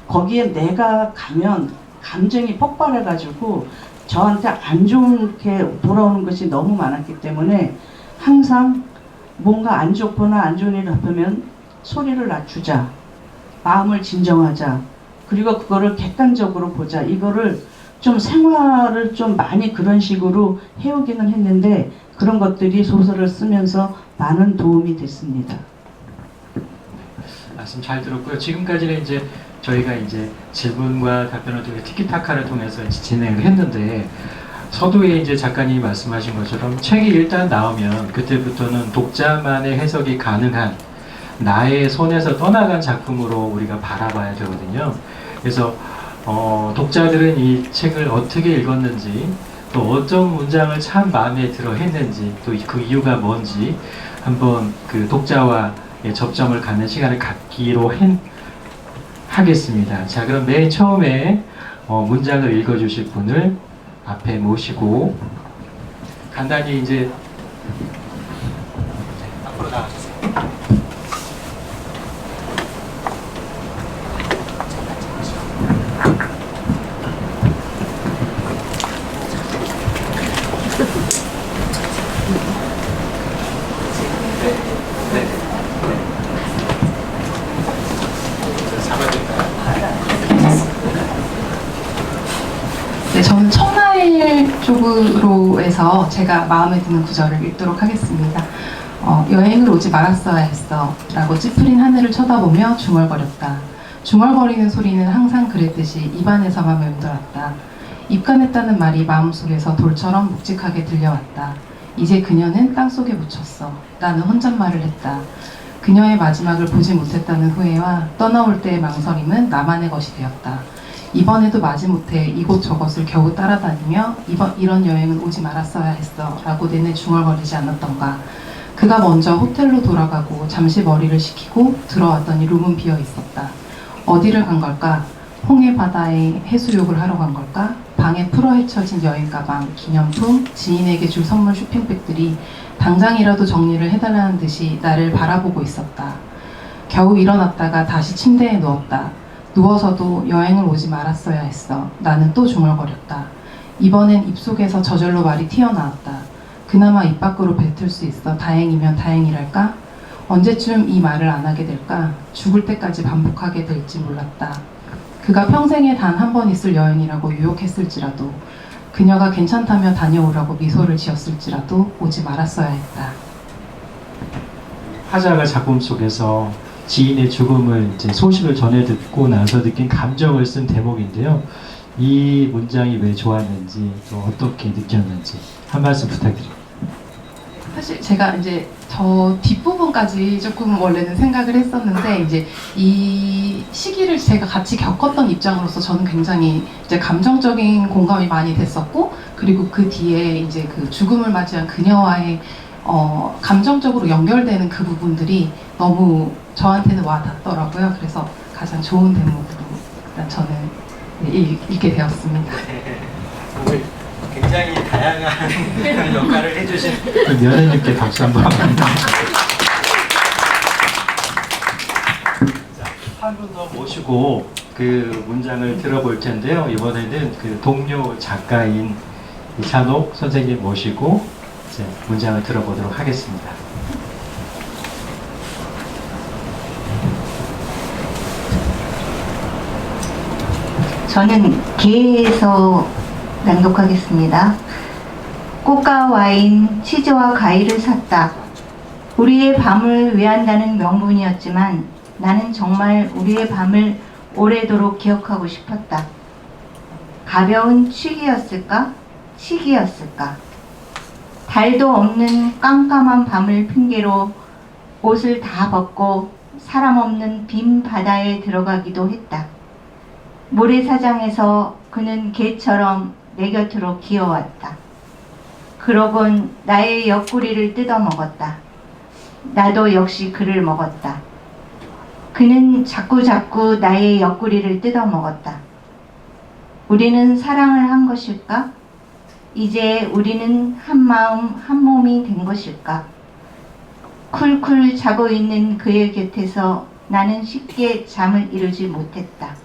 거기에 내가 가면 감정이 폭발해가지고 저한테 안 좋게 돌아오는 것이 너무 많았기 때문에 항상 뭔가 안 좋거나 안 좋은 일을 접하면 소리를 낮추자, 마음을 진정하자, 그리고 그거를 객관적으로 보자. 이거를 좀 생활을 좀 많이 그런 식으로 해오기는 했는데 그런 것들이 소설을 쓰면서 많은 도움이 됐습니다. 말씀 잘 들었고요. 지금까지는 이제 저희가 이제 질문과 답변을 통해 티키타카를 통해서 이제 진행을 했는데 서두에 이제 작가님이 말씀하신 것처럼 책이 일단 나오면 그때부터는 독자만의 해석이 가능한 나의 손에서 떠나간 작품으로 우리가 바라봐야 되거든요. 그래서 독자들은 이 책을 어떻게 읽었는지 또 어떤 문장을 참 마음에 들어 했는지 또 그 이유가 뭔지 한번 그 독자와 접점을 갖는 시간을 갖기로 하겠습니다. 자, 그럼 맨 처음에 문장을 읽어주실 분을 앞에 모시고 간단히 이제 앞으로 나와주세요. 네, 저는 청라일 쪽으로 해서 제가 마음에 드는 구절을 읽도록 하겠습니다. 여행을 오지 말았어야 했어 라고 찌푸린 하늘을 쳐다보며 중얼거렸다. 중얼거리는 소리는 항상 그랬듯이 입안에서만 맴돌았다. 입간했다는 말이 마음속에서 돌처럼 묵직하게 들려왔다. 이제 그녀는 땅속에 묻혔어. 나는 혼잣말을 했다. 그녀의 마지막을 보지 못했다는 후회와 떠나올 때의 망설임은 나만의 것이 되었다. 이번에도 마지못해 이곳저곳을 겨우 따라다니며 이런 여행은 오지 말았어야 했어 라고 내내 중얼거리지 않았던가. 그가 먼저 호텔로 돌아가고 잠시 머리를 식히고 들어왔더니 룸은 비어 있었다. 어디를 간 걸까? 홍해 바다에 해수욕을 하러 간 걸까? 방에 풀어 헤쳐진 여행 가방, 기념품, 지인에게 줄 선물 쇼핑백들이 당장이라도 정리를 해달라는 듯이 나를 바라보고 있었다. 겨우 일어났다가 다시 침대에 누웠다. 누워서도 여행을 오지 말았어야 했어. 나는 또 중얼거렸다. 이번엔 입속에서 저절로 말이 튀어나왔다. 그나마 입 밖으로 뱉을 수 있어 다행이면 다행이랄까? 언제쯤 이 말을 안 하게 될까? 죽을 때까지 반복하게 될지 몰랐다. 그가 평생에 단 한 번 있을 여행이라고 유혹했을지라도, 그녀가 괜찮다며 다녀오라고 미소를 지었을지라도 오지 말았어야 했다. 화자가 작품 속에서 지인의 죽음을 이제 소식을 전해 듣고 나서 느낀 감정을 쓴 대목인데요. 이 문장이 왜 좋았는지, 또 어떻게 느꼈는지 한 말씀 부탁드립니다. 사실 제가 이제 저 뒷부분까지 조금 원래는 생각을 했었는데, 이제 이 시기를 제가 같이 겪었던 입장으로서 저는 굉장히 이제 감정적인 공감이 많이 됐었고, 그리고 그 뒤에 이제 그 죽음을 맞이한 그녀와의 감정적으로 연결되는 그 부분들이 너무 저한테는 와 닿더라고요. 그래서 가장 좋은 대목으로 일단 저는 읽게 되었습니다. 오늘 굉장히 다양한 역할을 해주신 연예님께 박수 한번. 한 분 더 모시고 그 문장을 들어볼 텐데요. 이번에는 그 동료 작가인 이찬옥 선생님 모시고 이제 문장을 들어보도록 하겠습니다. 저는 개에서 낭독하겠습니다. 꽃과 와인, 치즈와 과일을 샀다. 우리의 밤을 위한다는 명분이었지만 나는 정말 우리의 밤을 오래도록 기억하고 싶었다. 가벼운 취기였을까? 시기였을까? 달도 없는 깜깜한 밤을 핑계로 옷을 다 벗고 사람 없는 빈 바다에 들어가기도 했다. 모래사장에서 그는 개처럼 내 곁으로 기어왔다. 그러곤 나의 옆구리를 뜯어먹었다. 나도 역시 그를 먹었다. 그는 자꾸자꾸 나의 옆구리를 뜯어먹었다. 우리는 사랑을 한 것일까? 이제 우리는 한 마음 한 몸이 된 것일까? 쿨쿨 자고 있는 그의 곁에서 나는 쉽게 잠을 이루지 못했다.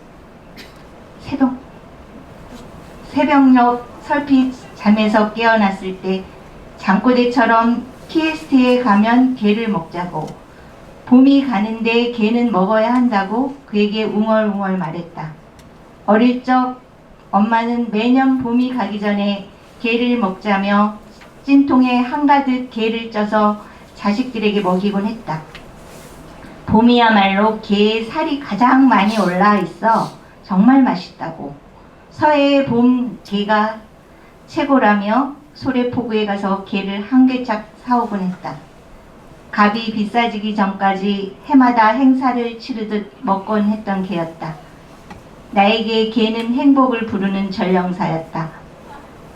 새벽녘 설핏 잠에서 깨어났을 때 잠꼬대처럼 키에스트에 가면 개를 먹자고, 봄이 가는데 개는 먹어야 한다고 그에게 웅얼웅얼 말했다. 어릴 적 엄마는 매년 봄이 가기 전에 개를 먹자며 찐통에 한가득 개를 쪄서 자식들에게 먹이곤 했다. 봄이야말로 개의 살이 가장 많이 올라 있어 정말 맛있다고. 서해의 봄 개가 최고라며 소래포구에 가서 개를 한 개짝 사오곤 했다. 값이 비싸지기 전까지 해마다 행사를 치르듯 먹곤 했던 개였다. 나에게 개는 행복을 부르는 전령사였다.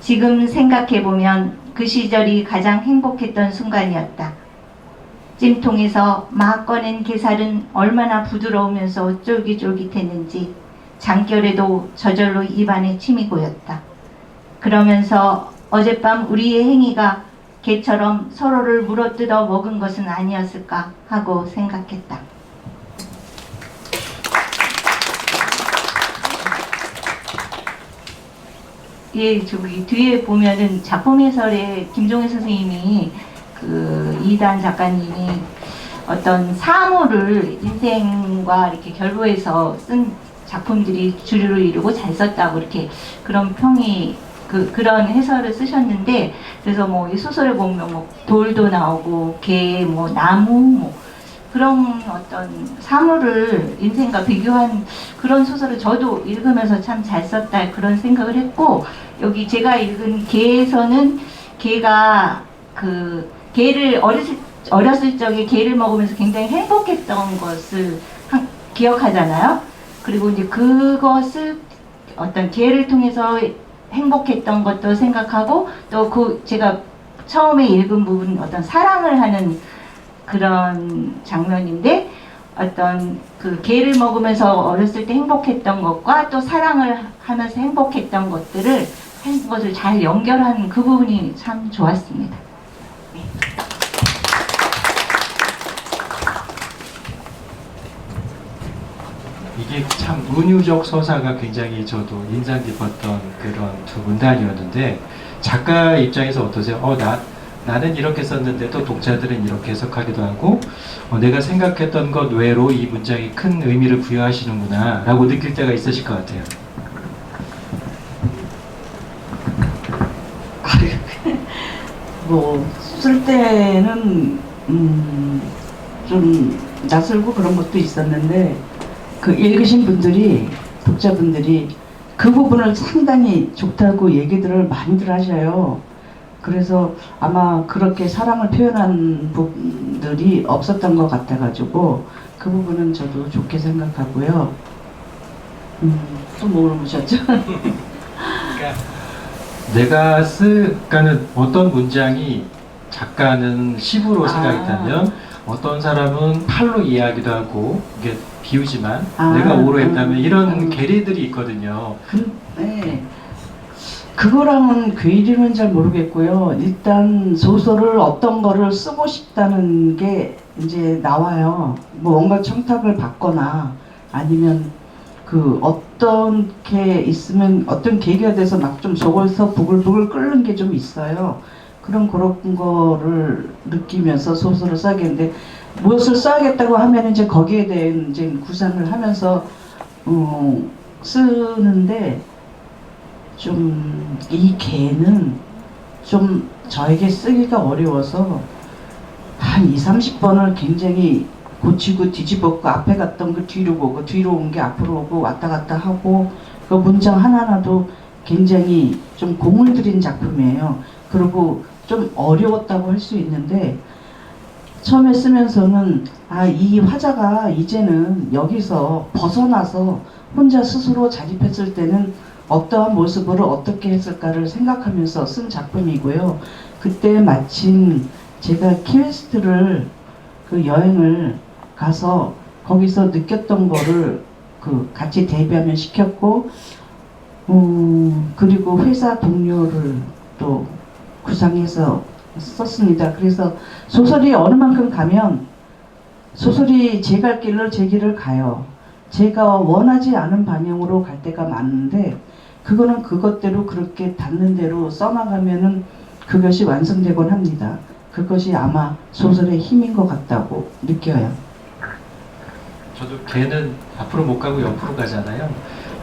지금 생각해보면 그 시절이 가장 행복했던 순간이었다. 찜통에서 막 꺼낸 게살은 얼마나 부드러우면서 쫄깃쫄깃했는지 장결에도 저절로 입안에 침이 고였다. 그러면서 어젯밤 우리의 행위가 개처럼 서로를 물어뜯어 먹은 것은 아니었을까 하고 생각했다. 예, 저기 뒤에 보면은 작품 해설에 김종혜 선생님이 그 이단 작가님이 어떤 사물을 인생과 이렇게 결부해서 쓴 작품들이 주류를 이루고 잘 썼다고 이렇게 그런 평이 그런 해설을 쓰셨는데, 그래서 뭐 이 소설에 보면 뭐 돌도 나오고 개, 뭐 나무, 뭐 그런 어떤 사물을 인생과 비교한 그런 소설을 저도 읽으면서 참 잘 썼다 그런 생각을 했고, 여기 제가 읽은 개에서는 개가 그 개를 어렸을 적에 개를 먹으면서 굉장히 행복했던 것을 기억하잖아요. 그리고 이제 그것을 어떤 개를 통해서 행복했던 것도 생각하고, 또 그 제가 처음에 읽은 부분 어떤 사랑을 하는 그런 장면인데, 어떤 그 개를 먹으면서 어렸을 때 행복했던 것과 또 사랑을 하면서 행복했던 것들을 한 것을 잘 연결하는 그 부분이 참 좋았습니다. 네. 이게 참 은유적 서사가 굉장히 저도 인상 깊었던 그런 두 문단이었는데, 작가 입장에서 어떠세요? 나는 이렇게 썼는데 또 독자들은 이렇게 해석하기도 하고, 내가 생각했던 것 외로 이 문장이 큰 의미를 부여하시는구나 라고 느낄 때가 있으실 것 같아요. 뭐 쓸 때는 좀 낯설고 그런 것도 있었는데, 그 읽으신 분들이, 독자분들이 그 부분을 상당히 좋다고 얘기들을 많이들 하셔요. 그래서 아마 그렇게 사랑을 표현한 부분들이 없었던 것 같아가지고 그 부분은 저도 좋게 생각하고요. 또 뭐 물어보셨죠? 그러니까는 어떤 문장이 작가는 시부로 생각했다면, 어떤 사람은 팔로 이해하기도 하고, 이게 비유지만 내가 오로 했다면, 이런 계리들이 있거든요. 네. 그거랑은 괴리는 잘 모르겠고요. 일단 소설을 어떤 거를 쓰고 싶다는 게 이제 나와요. 뭐 뭔가 청탁을 받거나 아니면 그 어떤 게 있으면 어떤 계기가 돼서 막 좀 속에서 부글부글 끓는 게 좀 있어요. 그런 거를 느끼면서 소설을 써야겠는데, 무엇을 써야겠다고 하면 이제 거기에 대한 이제 구상을 하면서 쓰는데, 좀 이 개는 좀 저에게 쓰기가 어려워서 한 20-30번을 굉장히 고치고 뒤집었고, 앞에 갔던 거 뒤로 보고, 뒤로 온 게 앞으로 오고 왔다 갔다 하고, 그 문장 하나하나도 굉장히 좀 공을 들인 작품이에요. 그리고 좀 어려웠다고 할 수 있는데, 처음에 쓰면서는 이 화자가 이제는 여기서 벗어나서 혼자 스스로 자립했을 때는 어떠한 모습으로 어떻게 했을까를 생각하면서 쓴 작품이고요. 그때 마침 제가 키웨스트를 그 여행을 가서 거기서 느꼈던 거를 그 같이 대비하면 시켰고, 그리고 회사 동료를 또 구상해서 썼습니다. 그래서 소설이 어느 만큼 가면 소설이 제 갈 길로 제 길을 가요. 제가 원하지 않은 방향으로 갈 때가 많은데, 그거는 그것대로 그렇게 닿는 대로 써나가면은 그것이 완성되곤 합니다. 그것이 아마 소설의 힘인 것 같다고 느껴요. 저도 걔는 앞으로 못 가고 옆으로 가잖아요.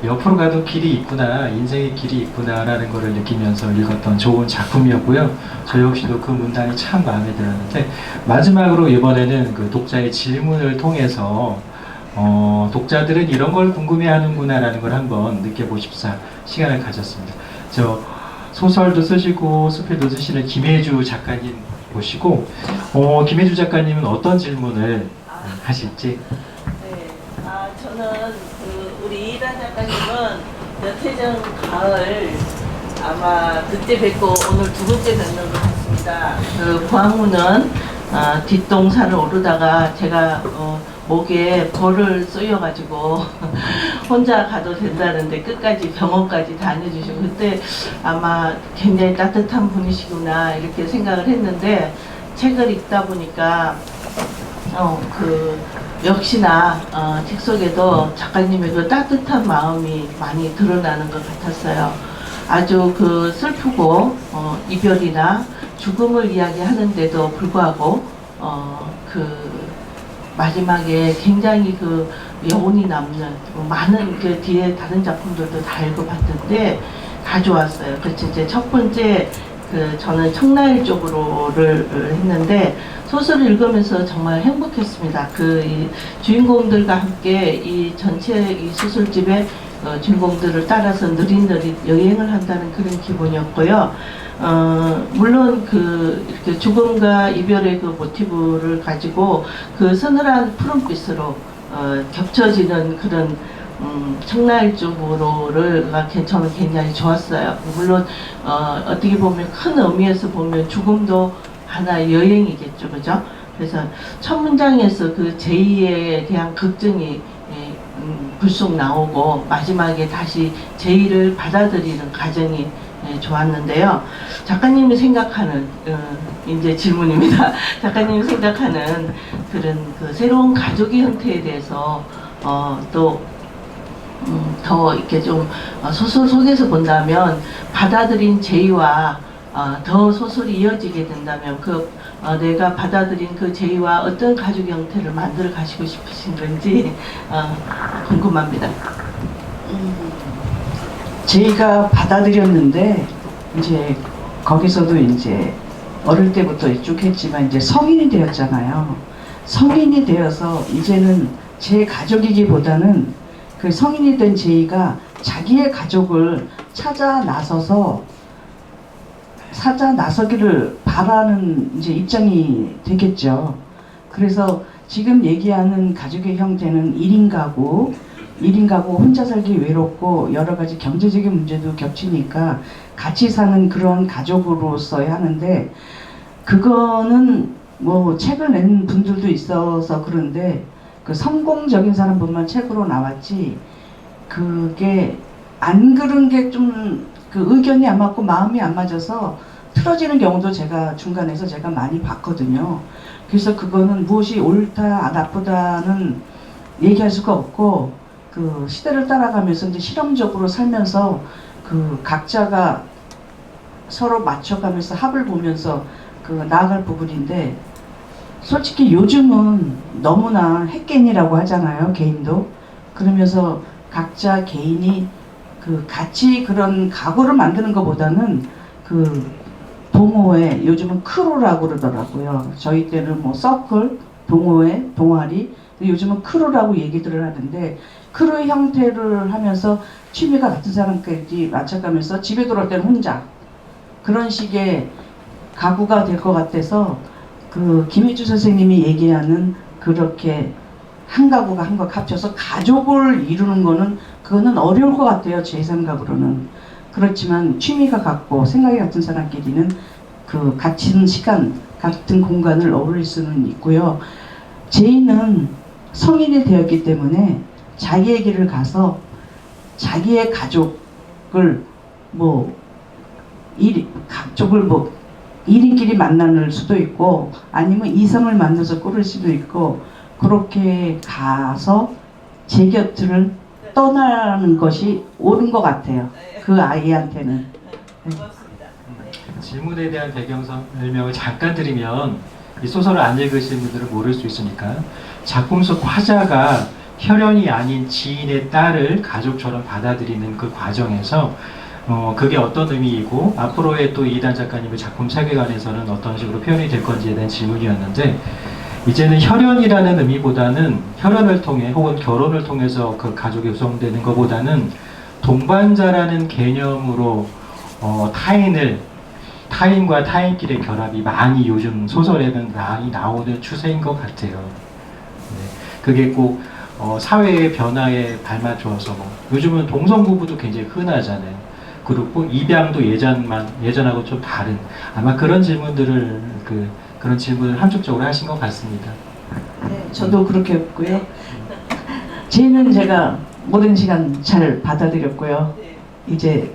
옆으로 가도 길이 있구나, 인생의 길이 있구나라는 것을 느끼면서 읽었던 좋은 작품이었고요. 저 역시도 그 문단이 참 마음에 들었는데, 마지막으로 이번에는 그 독자의 질문을 통해서 독자들은 이런 걸 궁금해하는구나 라는 걸 한번 느껴보십사 시간을 가졌습니다. 저 소설도 쓰시고 수필도 쓰시는 김혜주 작가님 모시고, 김혜주 작가님은 어떤 질문을 하실지. 네, 저는 우리 이단 작가님은 몇 해 전 가을 아마 그때 뵙고 오늘 두 번째 뵙는 것 같습니다. 그 광우는 뒷동산을 오르다가 제가 목에 벌을 쏘여가지고 혼자 가도 된다는데 끝까지 병원까지 다녀주시고 그때 아마 굉장히 따뜻한 분이시구나 이렇게 생각을 했는데 책을 읽다 보니까 역시나 책 속에도 작가님에도 따뜻한 마음이 많이 드러나는 것 같았어요. 아주 슬프고 이별이나 죽음을 이야기하는데도 불구하고 마지막에 굉장히 여운이 남는 많은 뒤에 다른 작품들도 다 읽어봤는데 다 좋았어요. 그래서 이제 첫 번째 저는 청라일 쪽으로를 했는데 소설을 읽으면서 정말 행복했습니다. 이 주인공들과 함께 이 전체 이 소설집의 주인공들을 따라서 느릿느릿 여행을 한다는 그런 기분이었고요. 물론 이렇게 죽음과 이별의 모티브를 가지고 서늘한 푸른빛으로 겹쳐지는 그런 청라일 쪽으로를 저는 굉장히 좋았어요. 물론 어떻게 보면 큰 의미에서 보면 죽음도 하나의 여행이겠죠, 그죠? 그래서 첫 문장에서 제이에 대한 걱정이 불쑥 나오고 마지막에 다시 제이를 받아들이는 과정이 좋았는데요. 작가님이 생각하는 이제 질문입니다. 작가님이 생각하는 그런 새로운 가족의 형태에 대해서 더 이렇게 좀 소설 속에서 본다면 받아들인 제이와 더 소설이 이어지게 된다면 내가 받아들인 제이와 어떤 가족 형태를 만들어 가시고 싶으신 건지 궁금합니다. 제이가 받아들였는데 이제 거기서도 이제 어릴 때부터 쭉 했지만 이제 성인이 되었잖아요. 성인이 되어서 이제는 제 가족이기보다는 성인이 된 제이가 자기의 가족을 찾아 나서기를 바라는 이제 입장이 되겠죠. 그래서 지금 얘기하는 가족의 형태는 1인 가구 혼자 살기 외롭고 여러 가지 경제적인 문제도 겹치니까 같이 사는 그런 가족으로서야 하는데 그거는 뭐 책을 낸 분들도 있어서 그런데 성공적인 사람뿐만 책으로 나왔지 그게 안 그런 게 좀 의견이 안 맞고 마음이 안 맞아서 틀어지는 경우도 제가 중간에서 제가 많이 봤거든요. 그래서 그거는 무엇이 옳다 나쁘다는 얘기할 수가 없고 시대를 따라가면서 이제 실험적으로 살면서 각자가 서로 맞춰가면서 합을 보면서 나아갈 부분인데 솔직히 요즘은 너무나 핵개인이라고 하잖아요. 개인도. 그러면서 각자 개인이 같이 그런 가구를 만드는 것보다는 동호회, 요즘은 크루라고 그러더라고요. 저희 때는 뭐 서클, 동호회, 동아리, 요즘은 크루라고 얘기들을 하는데 크루의 형태를 하면서 취미가 같은 사람끼리 맞춰가면서 집에 돌아올 때는 혼자 그런 식의 가구가 될 것 같아서 김혜주 선생님이 얘기하는 그렇게 한 가구가 한 것 합쳐서 가족을 이루는 거는 그거는 어려울 것 같아요. 제 생각으로는. 그렇지만 취미가 같고 생각이 같은 사람끼리는 같은 시간, 같은 공간을 어울릴 수는 있고요. 제이는 성인이 되었기 때문에 자기의 길을 가서 자기의 가족을 가족을 1인끼리 만날 수도 있고 아니면 이성을 만나서 꾸릴 수도 있고 그렇게 가서 제 곁을 떠나는 것이 옳은 것 같아요. 그 아이한테는. 고맙습니다. 질문에 대한 배경 설명을 잠깐 드리면 이 소설을 안 읽으신 분들은 모를 수 있으니까 작품 속 화자가 혈연이 아닌 지인의 딸을 가족처럼 받아들이는 그 과정에서 그게 어떤 의미이고 앞으로의 또 이단 작가님의 작품 세계관에서는 어떤 식으로 표현이 될 건지에 대한 질문이었는데 이제는 혈연이라는 의미보다는 혈연을 통해 혹은 결혼을 통해서 그 가족이 구성되는 것보다는 동반자라는 개념으로 타인과 타인끼리의 결합이 많이 요즘 소설에는 많이 나오는 추세인 것 같아요. 네. 그게 꼭 사회의 변화에 발맞춰서 요즘은 동성부부도 굉장히 흔하잖아요. 그리고 입양도 예전하고 좀 다른 아마 그런 질문들을 그런 질문을 함축적으로 하신 것 같습니다. 네, 저도 그렇게 했고요. 쟤는 제가 오랜 시간 잘 받아들였고요. 이제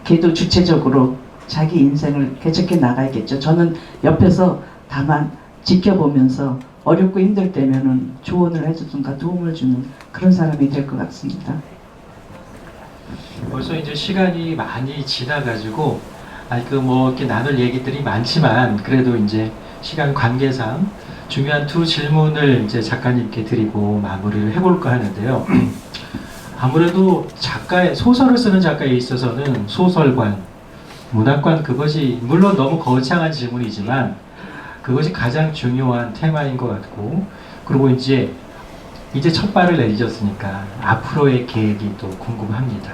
걔도 주체적으로 자기 인생을 개척해 나가야겠죠. 저는 옆에서 다만 지켜보면서 어렵고 힘들 때면은 조언을 해주든가 도움을 주는 그런 사람이 될 것 같습니다. 벌써 이제 시간이 많이 지나가지고 뭐 이렇게 나눌 얘기들이 많지만 그래도 이제 시간 관계상 중요한 두 질문을 이제 작가님께 드리고 마무리를 해볼까 하는데요. 아무래도 소설을 쓰는 작가에 있어서는 소설관, 문학관 그것이 물론 너무 거창한 질문이지만 그것이 가장 중요한 테마인 것 같고, 그리고 이제 첫 발을 내디뎠으니까 앞으로의 계획이 또 궁금합니다.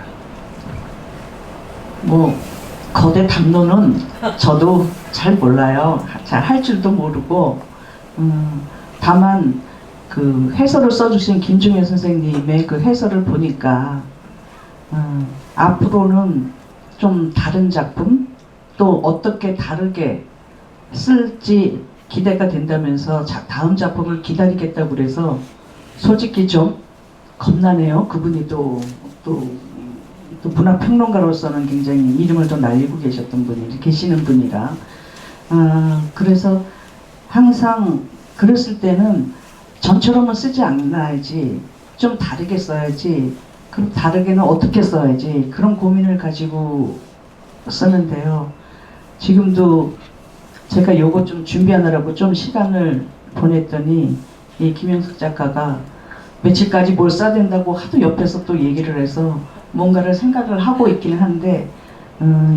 뭐 거대 담론은 저도 잘 몰라요. 잘 할 줄도 모르고 다만 그 해설을 써주신 김중현 선생님의 그 해설을 보니까 앞으로는 좀 다른 작품 또 어떻게 다르게 쓸지 기대가 된다면서 다음 작품을 기다리겠다고 그래서 솔직히 좀 겁나네요. 그분이 또 문화평론가로서는 굉장히 이름을 더 날리고 계시는 분이라 그래서 항상 글을 쓸 때는 전처럼은 쓰지 않아야지, 좀 다르게 써야지, 그럼 다르게는 어떻게 써야지, 그런 고민을 가지고 쓰는데요. 지금도 제가 요거 좀 준비하느라고 좀 시간을 보냈더니 이 김영숙 작가가 며칠까지 뭘 써야 된다고 하도 옆에서 또 얘기를 해서 뭔가를 생각을 하고 있기는 한데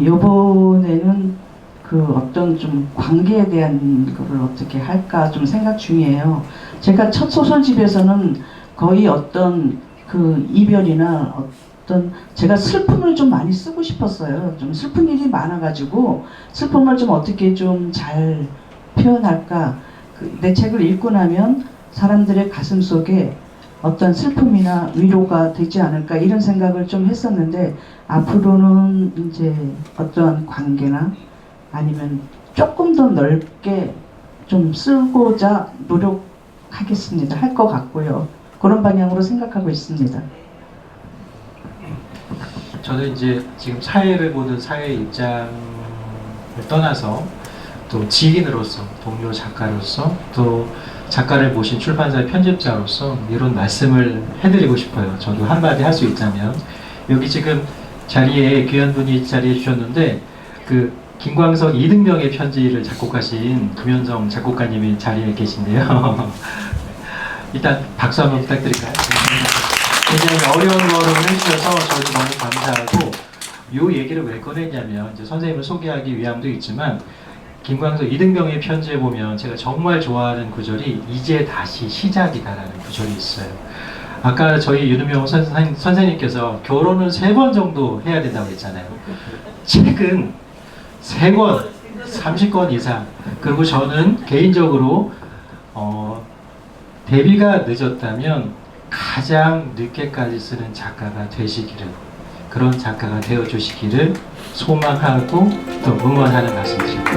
요번에는 그 어떤 좀 관계에 대한 거를 어떻게 할까 좀 생각 중이에요. 제가 첫 소설집에서는 거의 어떤 그 이별이나 어떤 제가 슬픔을 좀 많이 쓰고 싶었어요. 좀 슬픈 일이 많아가지고 슬픔을 좀 어떻게 좀 잘 표현할까. 내 책을 읽고 나면 사람들의 가슴 속에 어떤 슬픔이나 위로가 되지 않을까 이런 생각을 좀 했었는데 앞으로는 이제 어떠한 관계나 아니면 조금 더 넓게 좀 쓰고자 노력하겠습니다. 할 것 같고요. 그런 방향으로 생각하고 있습니다. 저는 이제 지금 사회를 보는 사회 입장을 떠나서 또 지인으로서, 동료 작가로서, 또 작가를 모신 출판사의 편집자로서 이런 말씀을 해드리고 싶어요. 저도 한마디 할 수 있다면, 여기 지금 자리에 귀한 분이 자리해 주셨는데 그 김광석 이등병의 편지를 작곡하신 김현정 작곡가님이 자리에 계신데요. 일단 박수 한번 부탁드릴까요? 굉장히 어려운 거를 해주셔서 저도 너무 감사하고, 이 얘기를 왜 꺼냈냐면 이제 선생님을 소개하기 위함도 있지만 김광석 이등병의 편지에 보면 제가 정말 좋아하는 구절이 이제 다시 시작이다라는 구절이 있어요. 아까 저희 윤은명 선생님께서 결혼은 3번 정도 해야 된다고 했잖아요. 책은 3권, 30권 이상. 그리고 저는 개인적으로 데뷔가 늦었다면 가장 늦게까지 쓰는 작가가 되시기를, 그런 작가가 되어주시기를 소망하고 또 응원하는 말씀드립니다.